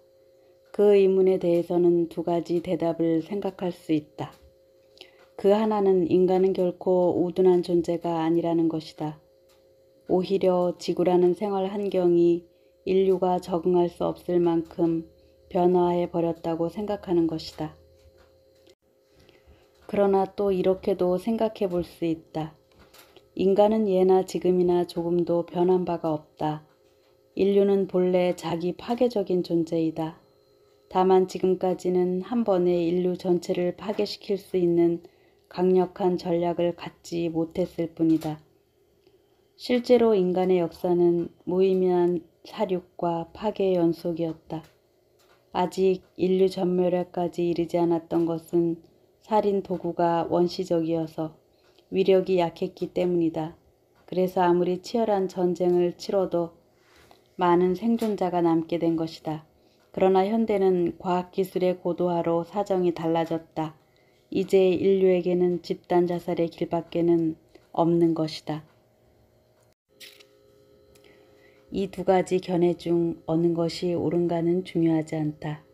A: 그 의문에 대해서는 두 가지 대답을 생각할 수 있다. 그 하나는 인간은 결코 우둔한 존재가 아니라는 것이다. 오히려 지구라는 생활 환경이 인류가 적응할 수 없을 만큼 변화해 버렸다고 생각하는 것이다. 그러나 또 이렇게도 생각해 볼 수 있다. 인간은 예나 지금이나 조금도 변한 바가 없다. 인류는 본래 자기 파괴적인 존재이다. 다만 지금까지는 한 번에 인류 전체를 파괴시킬 수 있는 강력한 전략을 갖지 못했을 뿐이다. 실제로 인간의 역사는 무의미한 사륙과 파괴의 연속이었다. 아직 인류 전멸에까지 이르지 않았던 것은 살인 도구가 원시적이어서 위력이 약했기 때문이다. 그래서 아무리 치열한 전쟁을 치러도 많은 생존자가 남게 된 것이다. 그러나 현대는 과학기술의 고도화로 사정이 달라졌다. 이제 인류에게는 집단 자살의 길밖에는 없는 것이다. 이 두 가지 견해 중 어느 것이 옳은가는 중요하지 않다.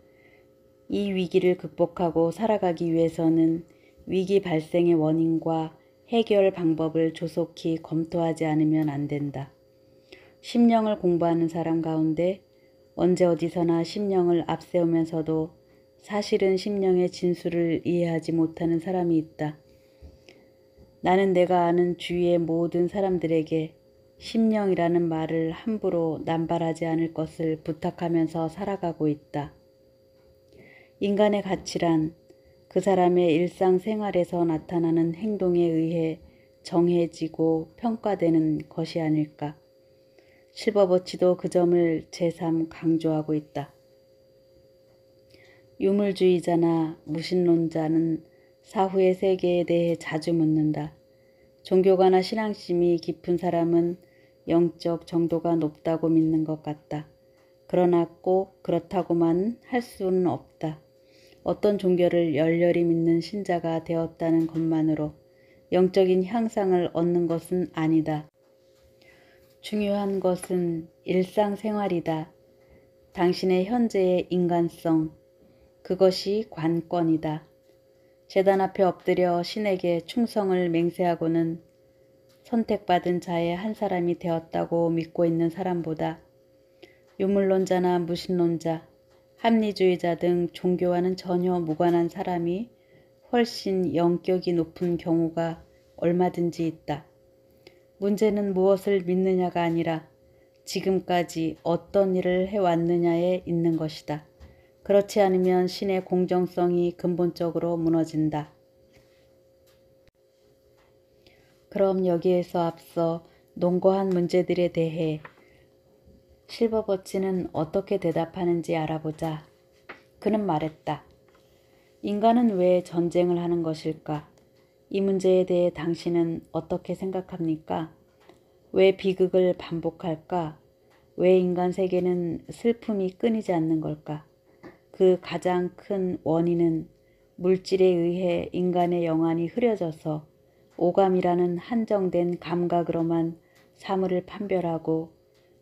A: 이 위기를 극복하고 살아가기 위해서는 위기 발생의 원인과 해결 방법을 조속히 검토하지 않으면 안 된다. 심령을 공부하는 사람 가운데 언제 어디서나 심령을 앞세우면서도 사실은 심령의 진수를 이해하지 못하는 사람이 있다. 나는 내가 아는 주위의 모든 사람들에게 심령이라는 말을 함부로 남발하지 않을 것을 부탁하면서 살아가고 있다. 인간의 가치란 그 사람의 일상생활에서 나타나는 행동에 의해 정해지고 평가되는 것이 아닐까. 실버버치도 그 점을 재삼 강조하고 있다. 유물주의자나 무신론자는 사후의 세계에 대해 자주 묻는다. 종교가나 신앙심이 깊은 사람은 영적 정도가 높다고 믿는 것 같다. 그러나 꼭 그렇다고만 할 수는 없다. 어떤 종교를 열렬히 믿는 신자가 되었다는 것만으로 영적인 향상을 얻는 것은 아니다. 중요한 것은 일상생활이다. 당신의 현재의 인간성, 그것이 관건이다. 제단 앞에 엎드려 신에게 충성을 맹세하고는 선택받은 자의 한 사람이 되었다고 믿고 있는 사람보다 유물론자나 무신론자, 합리주의자 등 종교와는 전혀 무관한 사람이 훨씬 영격이 높은 경우가 얼마든지 있다. 문제는 무엇을 믿느냐가 아니라 지금까지 어떤 일을 해왔느냐에 있는 것이다. 그렇지 않으면 신의 공정성이 근본적으로 무너진다. 그럼 여기에서 앞서 논거한 문제들에 대해 실버버치는 어떻게 대답하는지 알아보자. 그는 말했다. 인간은 왜 전쟁을 하는 것일까? 이 문제에 대해 당신은 어떻게 생각합니까? 왜 비극을 반복할까? 왜 인간 세계는 슬픔이 끊이지 않는 걸까? 그 가장 큰 원인은 물질에 의해 인간의 영안이 흐려져서 오감이라는 한정된 감각으로만 사물을 판별하고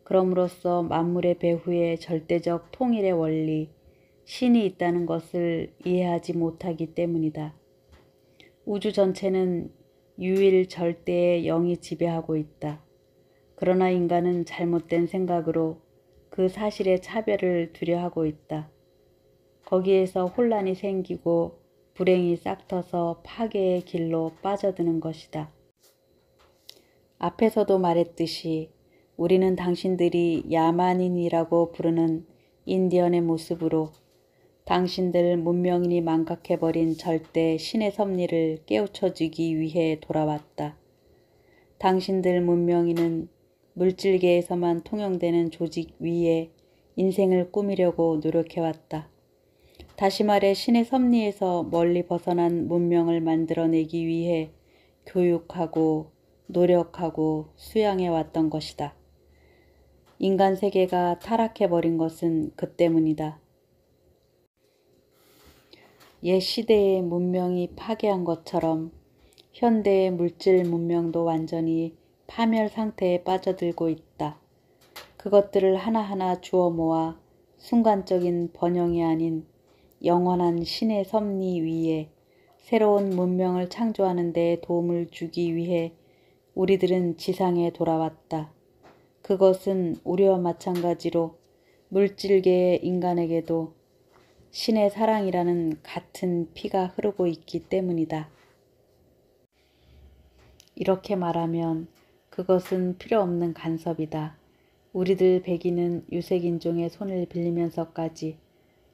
A: 그럼으로써 만물의 배후의 절대적 통일의 원리, 신이 있다는 것을 이해하지 못하기 때문이다. 우주 전체는 유일 절대의 영이 지배하고 있다. 그러나 인간은 잘못된 생각으로 그 사실의 차별을 두려하고 있다. 거기에서 혼란이 생기고 불행이 싹터서 파괴의 길로 빠져드는 것이다. 앞에서도 말했듯이 우리는 당신들이 야만인이라고 부르는 인디언의 모습으로 당신들 문명인이 망각해버린 절대 신의 섭리를 깨우쳐주기 위해 돌아왔다. 당신들 문명인은 물질계에서만 통용되는 조직 위에 인생을 꾸미려고 노력해왔다. 다시 말해 신의 섭리에서 멀리 벗어난 문명을 만들어내기 위해 교육하고 노력하고 수양해왔던 것이다. 인간 세계가 타락해버린 것은 그 때문이다. 옛 시대의 문명이 파괴한 것처럼 현대의 물질 문명도 완전히 파멸 상태에 빠져들고 있다. 그것들을 하나하나 주워 모아 순간적인 번영이 아닌 영원한 신의 섭리 위에 새로운 문명을 창조하는 데 도움을 주기 위해 우리들은 지상에 돌아왔다. 그것은 우리와 마찬가지로 물질계의 인간에게도 신의 사랑이라는 같은 피가 흐르고 있기 때문이다. 이렇게 말하면 그것은 필요 없는 간섭이다. 우리들 백인은 유색인종의 손을 빌리면서까지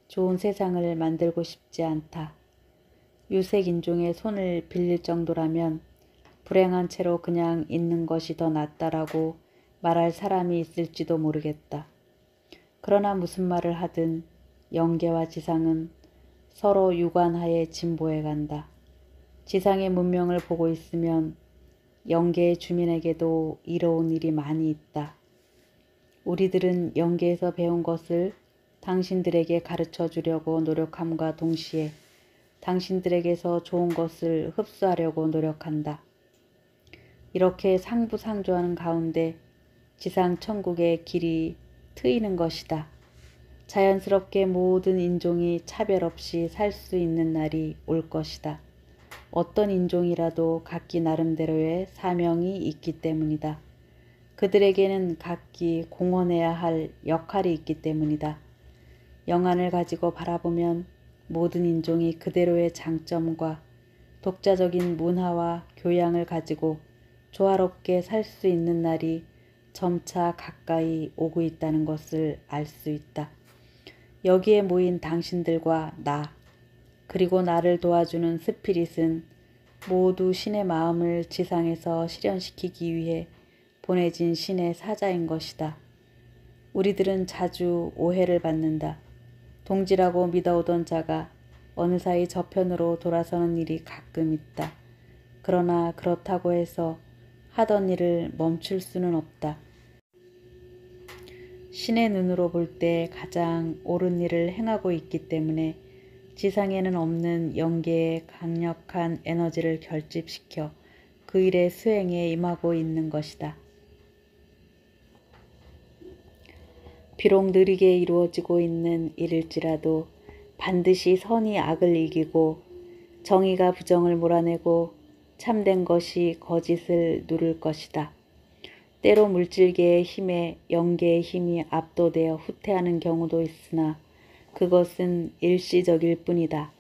A: 좋은 세상을 만들고 싶지 않다. 유색인종의 손을 빌릴 정도라면 불행한 채로 그냥 있는 것이 더 낫다라고 말할 사람이 있을지도 모르겠다. 그러나 무슨 말을 하든 영계와 지상은 서로 유관하에 진보해 간다. 지상의 문명을 보고 있으면 영계의 주민에게도 이로운 일이 많이 있다. 우리들은 영계에서 배운 것을 당신들에게 가르쳐 주려고 노력함과 동시에 당신들에게서 좋은 것을 흡수하려고 노력한다. 이렇게 상부상조하는 가운데 지상 천국의 길이 트이는 것이다. 자연스럽게 모든 인종이 차별 없이 살 수 있는 날이 올 것이다. 어떤 인종이라도 각기 나름대로의 사명이 있기 때문이다. 그들에게는 각기 공헌해야 할 역할이 있기 때문이다. 영안을 가지고 바라보면 모든 인종이 그대로의 장점과 독자적인 문화와 교양을 가지고 조화롭게 살 수 있는 날이 점차 가까이 오고 있다는 것을 알 수 있다. 여기에 모인 당신들과 나, 그리고 나를 도와주는 스피릿은 모두 신의 마음을 지상에서 실현시키기 위해 보내진 신의 사자인 것이다. 우리들은 자주 오해를 받는다. 동지라고 믿어오던 자가 어느 사이 저편으로 돌아서는 일이 가끔 있다. 그러나 그렇다고 해서 하던 일을 멈출 수는 없다. 신의 눈으로 볼 때 가장 옳은 일을 행하고 있기 때문에 지상에는 없는 영계의 강력한 에너지를 결집시켜 그 일의 수행에 임하고 있는 것이다. 비록 느리게 이루어지고 있는 일일지라도 반드시 선이 악을 이기고 정의가 부정을 몰아내고 참된 것이 거짓을 누를 것이다. 때로 물질계의 힘에 영계의 힘이 압도되어 후퇴하는 경우도 있으나 그것은 일시적일 뿐이다.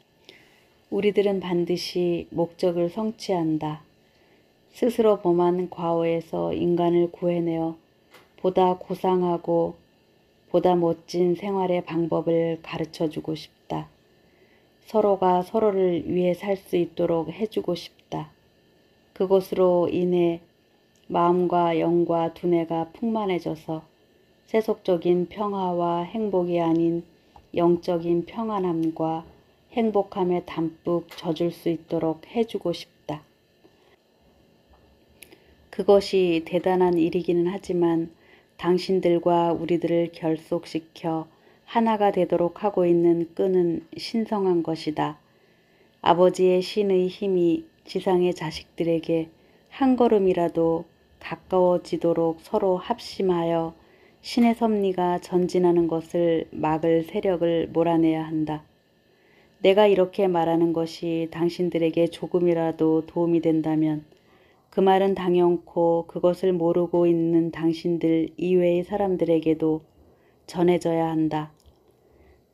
A: 우리들은 반드시 목적을 성취한다. 스스로 범한 과오에서 인간을 구해내어 보다 고상하고 보다 멋진 생활의 방법을 가르쳐주고 싶다. 서로가 서로를 위해 살 수 있도록 해주고 싶다. 그것으로 인해 마음과 영과 두뇌가 풍만해져서 세속적인 평화와 행복이 아닌 영적인 평안함과 행복함에 담뿍 젖을 수 있도록 해주고 싶다. 그것이 대단한 일이기는 하지만 당신들과 우리들을 결속시켜 하나가 되도록 하고 있는 끈은 신성한 것이다. 아버지의 신의 힘이 지상의 자식들에게 한 걸음이라도 가까워지도록 서로 합심하여 신의 섭리가 전진하는 것을 막을 세력을 몰아내야 한다. 내가 이렇게 말하는 것이 당신들에게 조금이라도 도움이 된다면 그 말은 당연코 그것을 모르고 있는 당신들 이외의 사람들에게도 전해져야 한다.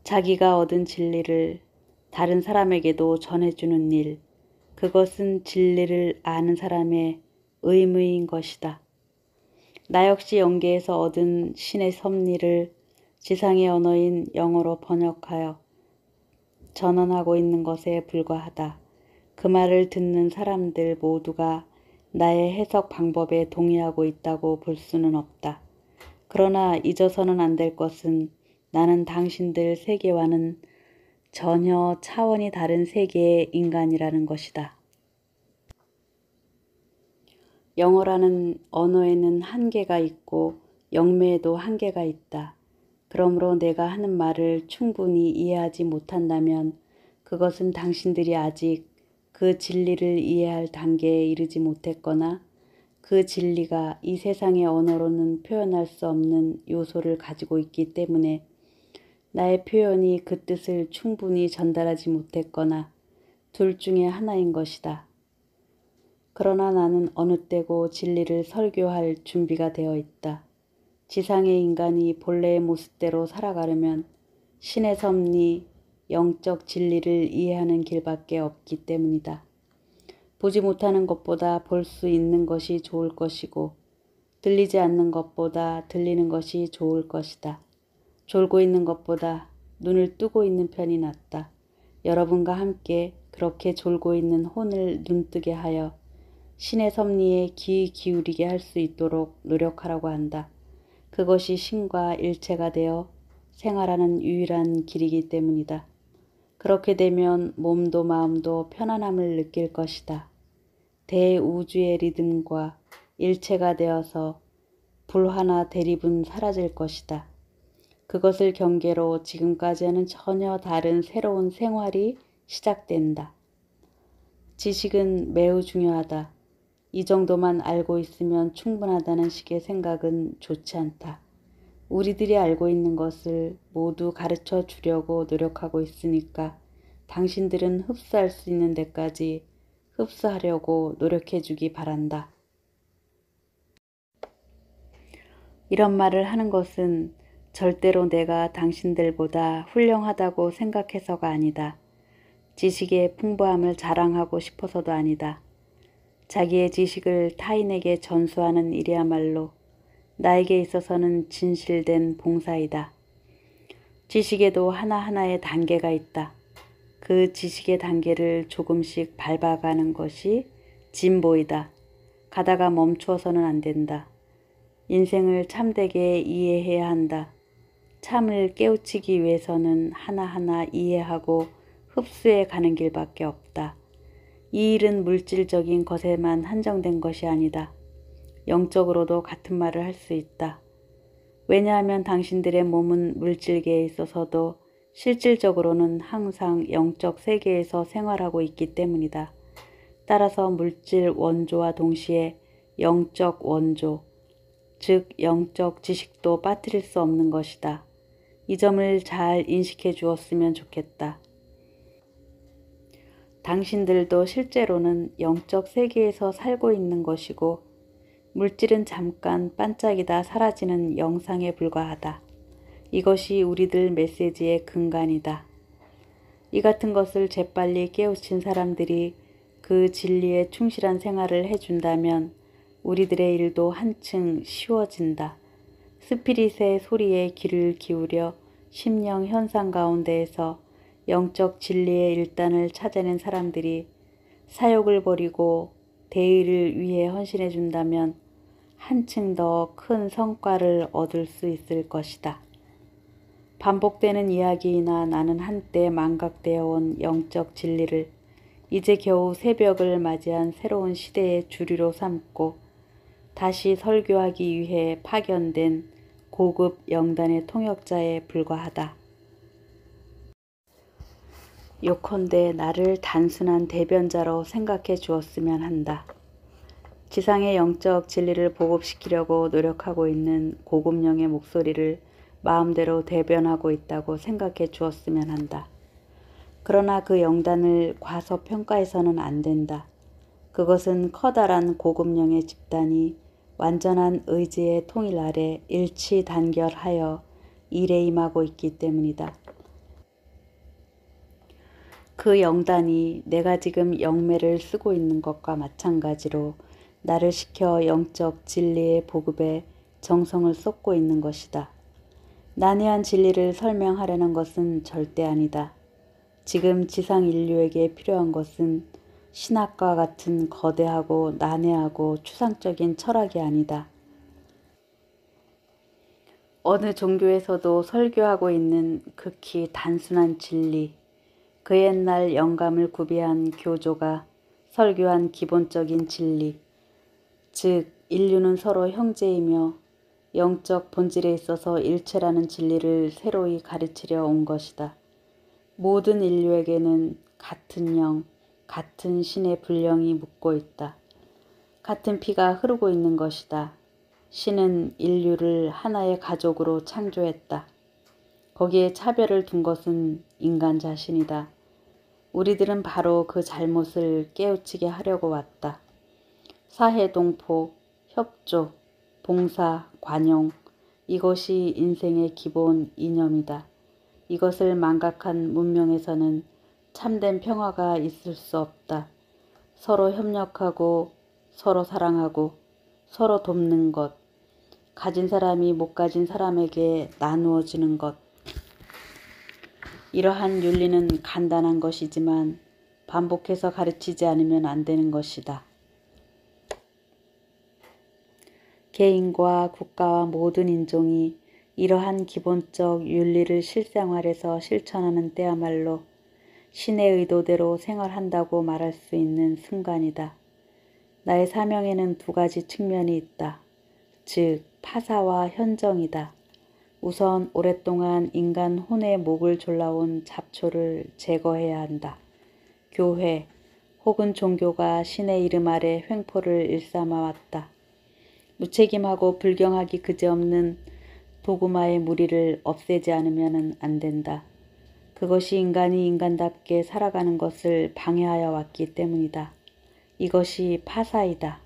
A: 자기가 얻은 진리를 다른 사람에게도 전해주는 일, 그것은 진리를 아는 사람의 의무인 것이다. 나 역시 영계에서 얻은 신의 섭리를 지상의 언어인 영어로 번역하여 전언하고 있는 것에 불과하다. 그 말을 듣는 사람들 모두가 나의 해석 방법에 동의하고 있다고 볼 수는 없다. 그러나 잊어서는 안 될 것은 나는 당신들 세계와는 전혀 차원이 다른 세계의 인간이라는 것이다. 영어라는 언어에는 한계가 있고 영매에도 한계가 있다. 그러므로 내가 하는 말을 충분히 이해하지 못한다면 그것은 당신들이 아직 그 진리를 이해할 단계에 이르지 못했거나 그 진리가 이 세상의 언어로는 표현할 수 없는 요소를 가지고 있기 때문에 나의 표현이 그 뜻을 충분히 전달하지 못했거나 둘 중에 하나인 것이다. 그러나 나는 어느 때고 진리를 설교할 준비가 되어 있다. 지상의 인간이 본래의 모습대로 살아가려면 신의 섭리, 영적 진리를 이해하는 길밖에 없기 때문이다. 보지 못하는 것보다 볼 수 있는 것이 좋을 것이고 들리지 않는 것보다 들리는 것이 좋을 것이다. 졸고 있는 것보다 눈을 뜨고 있는 편이 낫다. 여러분과 함께 그렇게 졸고 있는 혼을 눈뜨게 하여 신의 섭리에 귀 기울이게 할 수 있도록 노력하라고 한다. 그것이 신과 일체가 되어 생활하는 유일한 길이기 때문이다. 그렇게 되면 몸도 마음도 편안함을 느낄 것이다. 대우주의 리듬과 일체가 되어서 불화나 대립은 사라질 것이다. 그것을 경계로 지금까지와는 전혀 다른 새로운 생활이 시작된다. 지식은 매우 중요하다. 이 정도만 알고 있으면 충분하다는 식의 생각은 좋지 않다. 우리들이 알고 있는 것을 모두 가르쳐 주려고 노력하고 있으니까 당신들은 흡수할 수 있는 데까지 흡수하려고 노력해 주기 바란다. 이런 말을 하는 것은 절대로 내가 당신들보다 훌륭하다고 생각해서가 아니다. 지식의 풍부함을 자랑하고 싶어서도 아니다. 자기의 지식을 타인에게 전수하는 일이야말로 나에게 있어서는 진실된 봉사이다. 지식에도 하나하나의 단계가 있다. 그 지식의 단계를 조금씩 밟아가는 것이 진보이다. 가다가 멈추어서는 안 된다. 인생을 참되게 이해해야 한다. 참을 깨우치기 위해서는 하나하나 이해하고 흡수해 가는 길밖에 없다. 이 일은 물질적인 것에만 한정된 것이 아니다. 영적으로도 같은 말을 할 수 있다. 왜냐하면 당신들의 몸은 물질계에 있어서도 실질적으로는 항상 영적 세계에서 생활하고 있기 때문이다. 따라서 물질 원조와 동시에 영적 원조, 즉 영적 지식도 빠뜨릴 수 없는 것이다. 이 점을 잘 인식해 주었으면 좋겠다. 당신들도 실제로는 영적 세계에서 살고 있는 것이고 물질은 잠깐 반짝이다 사라지는 영상에 불과하다. 이것이 우리들 메시지의 근간이다. 이 같은 것을 재빨리 깨우친 사람들이 그 진리에 충실한 생활을 해준다면 우리들의 일도 한층 쉬워진다. 스피릿의 소리에 귀를 기울여 심령 현상 가운데에서 영적 진리의 일단을 찾아낸 사람들이 사욕을 버리고 대의를 위해 헌신해 준다면 한층 더 큰 성과를 얻을 수 있을 것이다. 반복되는 이야기이나 나는 한때 망각되어 온 영적 진리를 이제 겨우 새벽을 맞이한 새로운 시대의 주류로 삼고 다시 설교하기 위해 파견된 고급 영단의 통역자에 불과하다. 요컨대 나를 단순한 대변자로 생각해 주었으면 한다. 지상의 영적 진리를 보급시키려고 노력하고 있는 고급령의 목소리를 마음대로 대변하고 있다고 생각해 주었으면 한다. 그러나 그 영단을 과소평가해서는 안 된다. 그것은 커다란 고급령의 집단이 완전한 의지의 통일 아래 일치 단결하여 일에 임하고 있기 때문이다. 그 영단이 내가 지금 영매를 쓰고 있는 것과 마찬가지로 나를 시켜 영적 진리의 보급에 정성을 쏟고 있는 것이다. 난해한 진리를 설명하려는 것은 절대 아니다. 지금 지상 인류에게 필요한 것은 신학과 같은 거대하고 난해하고 추상적인 철학이 아니다. 어느 종교에서도 설교하고 있는 극히 단순한 진리, 그 옛날 영감을 구비한 교조가 설교한 기본적인 진리, 즉 인류는 서로 형제이며 영적 본질에 있어서 일체라는 진리를 새로이 가르치려 온 것이다. 모든 인류에게는 같은 영, 같은 신의 분령이 묻고 있다. 같은 피가 흐르고 있는 것이다. 신은 인류를 하나의 가족으로 창조했다. 거기에 차별을 둔 것은 인간 자신이다. 우리들은 바로 그 잘못을 깨우치게 하려고 왔다. 사해동포, 협조, 봉사, 관용, 이것이 인생의 기본 이념이다. 이것을 망각한 문명에서는 참된 평화가 있을 수 없다. 서로 협력하고 서로 사랑하고 서로 돕는 것, 가진 사람이 못 가진 사람에게 나누어 주는 것. 이러한 윤리는 간단한 것이지만 반복해서 가르치지 않으면 안 되는 것이다. 개인과 국가와 모든 인종이 이러한 기본적 윤리를 실생활에서 실천하는 때야말로 신의 의도대로 생활한다고 말할 수 있는 순간이다. 나의 사명에는 두 가지 측면이 있다. 즉 파사와 현정이다. 우선 오랫동안 인간 혼의 목을 졸라온 잡초를 제거해야 한다. 교회 혹은 종교가 신의 이름 아래 횡포를 일삼아 왔다. 무책임하고 불경하기 그지없는 도구마의 무리를 없애지 않으면 안 된다. 그것이 인간이 인간답게 살아가는 것을 방해하여 왔기 때문이다. 이것이 파사이다.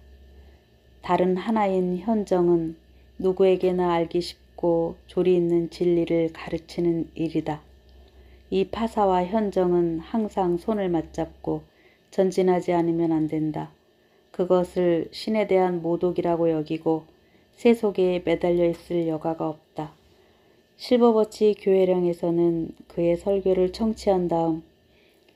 A: 다른 하나인 현정은 누구에게나 알기 쉽고 조리 있는 진리를 가르치는 일이다. 이 파사와 현정은 항상 손을 맞잡고 전진하지 않으면 안 된다. 그것을 신에 대한 모독이라고 여기고 세속에 매달려 있을 여가가 없다. 실버버치 교회령에서는 그의 설교를 청취한 다음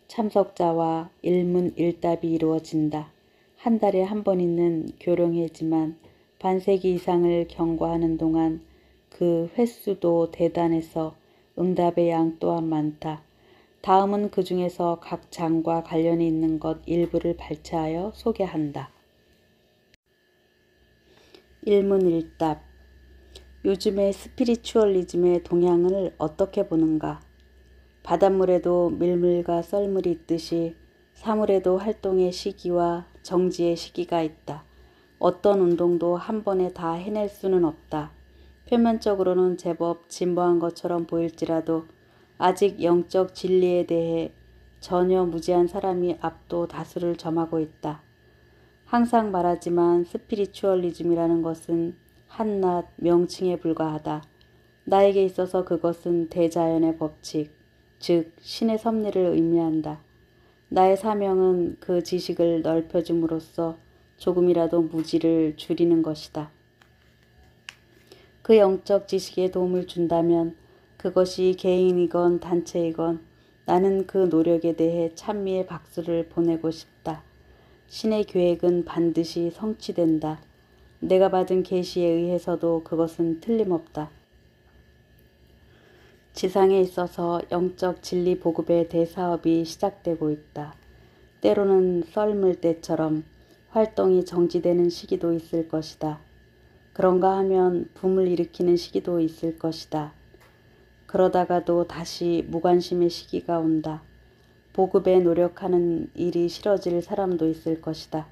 A: 참석자와 일문일답이 이루어진다. 한 달에 한 번 있는 교령회지만 반세기 이상을 경과하는 동안 그 횟수도 대단해서 응답의 양 또한 많다. 다음은 그 중에서 각 장과 관련이 있는 것 일부를 발췌하여 소개한다. 일문일답. 요즘의 스피리추얼리즘의 동향을 어떻게 보는가? 바닷물에도 밀물과 썰물이 있듯이 사물에도 활동의 시기와 정지의 시기가 있다. 어떤 운동도 한 번에 다 해낼 수는 없다. 표면적으로는 제법 진보한 것처럼 보일지라도 아직 영적 진리에 대해 전혀 무지한 사람이 압도 다수를 점하고 있다. 항상 말하지만 스피리추얼리즘이라는 것은 한낱 명칭에 불과하다. 나에게 있어서 그것은 대자연의 법칙, 즉 신의 섭리를 의미한다. 나의 사명은 그 지식을 넓혀줌으로써 조금이라도 무지를 줄이는 것이다. 그 영적 지식에 도움을 준다면 그것이 개인이건 단체이건 나는 그 노력에 대해 찬미의 박수를 보내고 싶다. 신의 계획은 반드시 성취된다. 내가 받은 계시에 의해서도 그것은 틀림없다. 지상에 있어서 영적 진리 보급의 대사업이 시작되고 있다. 때로는 썰물 때처럼 활동이 정지되는 시기도 있을 것이다. 그런가 하면 붐을 일으키는 시기도 있을 것이다. 그러다가도 다시 무관심의 시기가 온다. 보급에 노력하는 일이 싫어질 사람도 있을 것이다.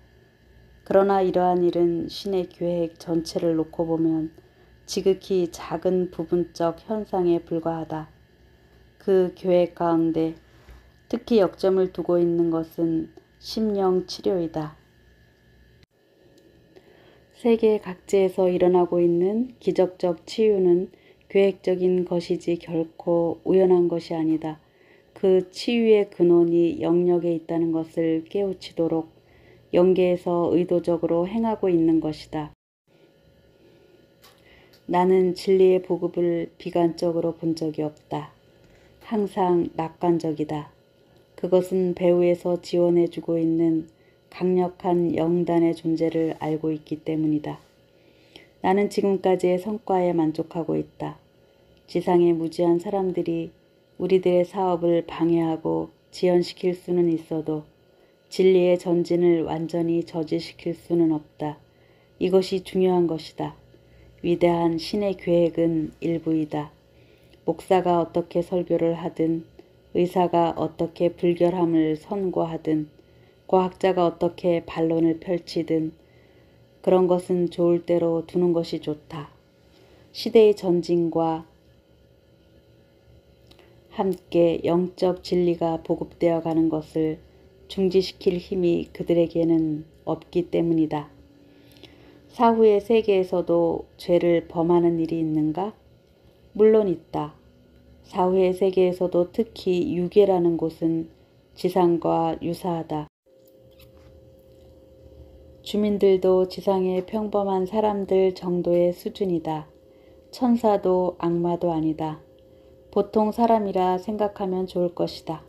A: 그러나 이러한 일은 신의 계획 전체를 놓고 보면 지극히 작은 부분적 현상에 불과하다. 그 계획 가운데 특히 역점을 두고 있는 것은 심령 치료이다. 세계 각지에서 일어나고 있는 기적적 치유는 계획적인 것이지 결코 우연한 것이 아니다. 그 치유의 근원이 영역에 있다는 것을 깨우치도록 영계에서 의도적으로 행하고 있는 것이다. 나는 진리의 보급을 비관적으로 본 적이 없다. 항상 낙관적이다. 그것은 배후에서 지원해주고 있는 강력한 영단의 존재를 알고 있기 때문이다. 나는 지금까지의 성과에 만족하고 있다. 지상의 무지한 사람들이 우리들의 사업을 방해하고 지연시킬 수는 있어도 진리의 전진을 완전히 저지시킬 수는 없다. 이것이 중요한 것이다. 위대한 신의 계획은 일부이다. 목사가 어떻게 설교를 하든, 의사가 어떻게 불결함을 선고하든, 과학자가 어떻게 반론을 펼치든 그런 것은 좋을 대로 두는 것이 좋다. 시대의 전진과 함께 영적 진리가 보급되어 가는 것을 중지시킬 힘이 그들에게는 없기 때문이다. 사후의 세계에서도 죄를 범하는 일이 있는가? 물론 있다. 사후의 세계에서도 특히 유계라는 곳은 지상과 유사하다. 주민들도 지상의 평범한 사람들 정도의 수준이다. 천사도 악마도 아니다. 보통 사람이라 생각하면 좋을 것이다.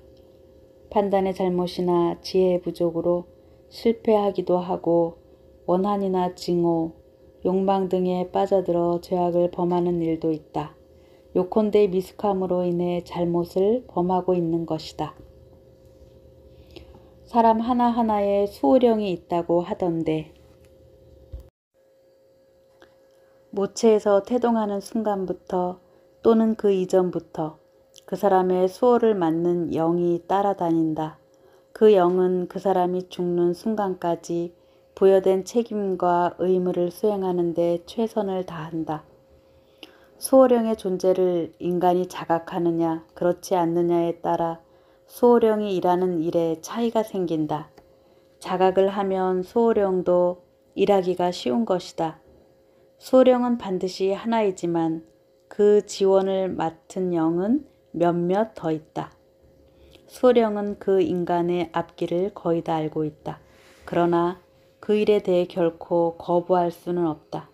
A: 판단의 잘못이나 지혜의 부족으로 실패하기도 하고 원한이나 증오, 욕망 등에 빠져들어 죄악을 범하는 일도 있다. 요컨대 미숙함으로 인해 잘못을 범하고 있는 것이다. 사람 하나하나에 수호령이 있다고 하던데 모체에서 태동하는 순간부터 또는 그 이전부터 그 사람의 수호를 맡는 영이 따라다닌다. 그 영은 그 사람이 죽는 순간까지 부여된 책임과 의무를 수행하는 데 최선을 다한다. 수호령의 존재를 인간이 자각하느냐 그렇지 않느냐에 따라 수호령이 일하는 일에 차이가 생긴다. 자각을 하면 수호령도 일하기가 쉬운 것이다. 수호령은 반드시 하나이지만 그 지원을 맡은 영은 몇몇 더 있다. 수호령은 그 인간의 앞길을 거의 다 알고 있다. 그러나 그 일에 대해 결코 거부할 수는 없다.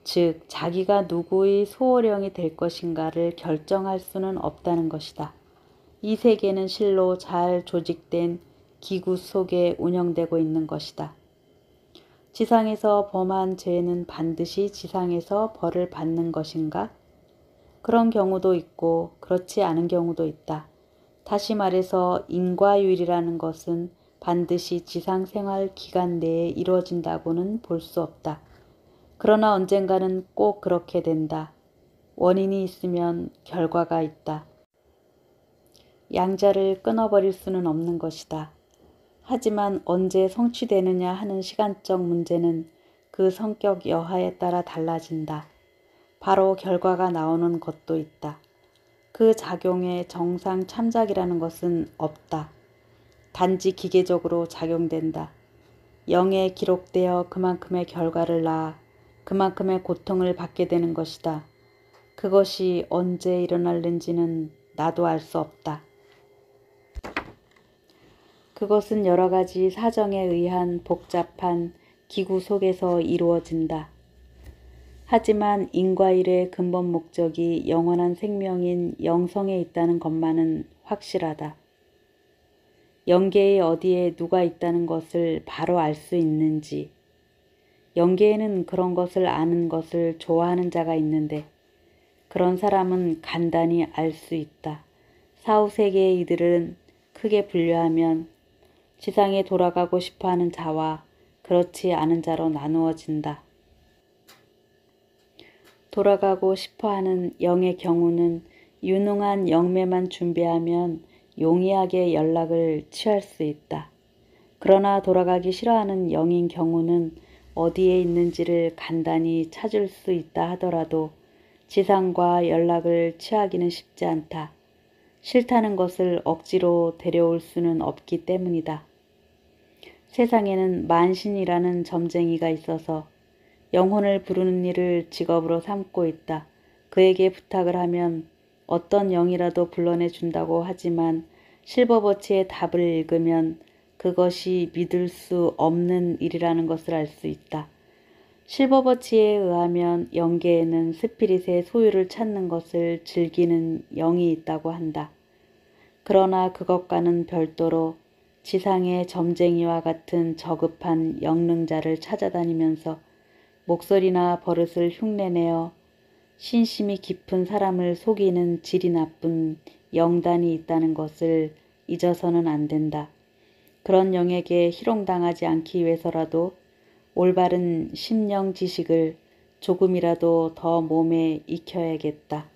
A: 즉 자기가 누구의 수호령이 될 것인가를 결정할 수는 없다는 것이다. 이 세계는 실로 잘 조직된 기구 속에 운영되고 있는 것이다. 지상에서 범한 죄는 반드시 지상에서 벌을 받는 것인가? 그런 경우도 있고 그렇지 않은 경우도 있다. 다시 말해서 인과율이라는 것은 반드시 지상생활 기간 내에 이루어진다고는 볼 수 없다. 그러나 언젠가는 꼭 그렇게 된다. 원인이 있으면 결과가 있다. 양자를 끊어버릴 수는 없는 것이다. 하지만 언제 성취되느냐 하는 시간적 문제는 그 성격 여하에 따라 달라진다. 바로 결과가 나오는 것도 있다. 그 작용에 정상 참작이라는 것은 없다. 단지 기계적으로 작용된다. 영에 기록되어 그만큼의 결과를 낳아 그만큼의 고통을 받게 되는 것이다. 그것이 언제 일어날는지는 나도 알 수 없다. 그것은 여러 가지 사정에 의한 복잡한 기구 속에서 이루어진다. 하지만 인과일의 근본 목적이 영원한 생명인 영성에 있다는 것만은 확실하다. 영계의 어디에 누가 있다는 것을 바로 알 수 있는지, 영계에는 그런 것을 아는 것을 좋아하는 자가 있는데 그런 사람은 간단히 알 수 있다. 사후세계의 이들은 크게 분류하면 지상에 돌아가고 싶어하는 자와 그렇지 않은 자로 나누어진다. 돌아가고 싶어하는 영의 경우는 유능한 영매만 준비하면 용이하게 연락을 취할 수 있다. 그러나 돌아가기 싫어하는 영인 경우는 어디에 있는지를 간단히 찾을 수 있다 하더라도 지상과 연락을 취하기는 쉽지 않다. 싫다는 것을 억지로 데려올 수는 없기 때문이다. 세상에는 만신이라는 점쟁이가 있어서 영혼을 부르는 일을 직업으로 삼고 있다. 그에게 부탁을 하면 어떤 영이라도 불러내 준다고 하지만 실버버치의 답을 읽으면 그것이 믿을 수 없는 일이라는 것을 알 수 있다. 실버버치에 의하면 영계에는 스피릿의 소유를 찾는 것을 즐기는 영이 있다고 한다. 그러나 그것과는 별도로 지상의 점쟁이와 같은 저급한 영능자를 찾아다니면서 목소리나 버릇을 흉내내어 신심이 깊은 사람을 속이는 질이 나쁜 영단이 있다는 것을 잊어서는 안 된다. 그런 영에게 희롱당하지 않기 위해서라도 올바른 심령 지식을 조금이라도 더 몸에 익혀야겠다.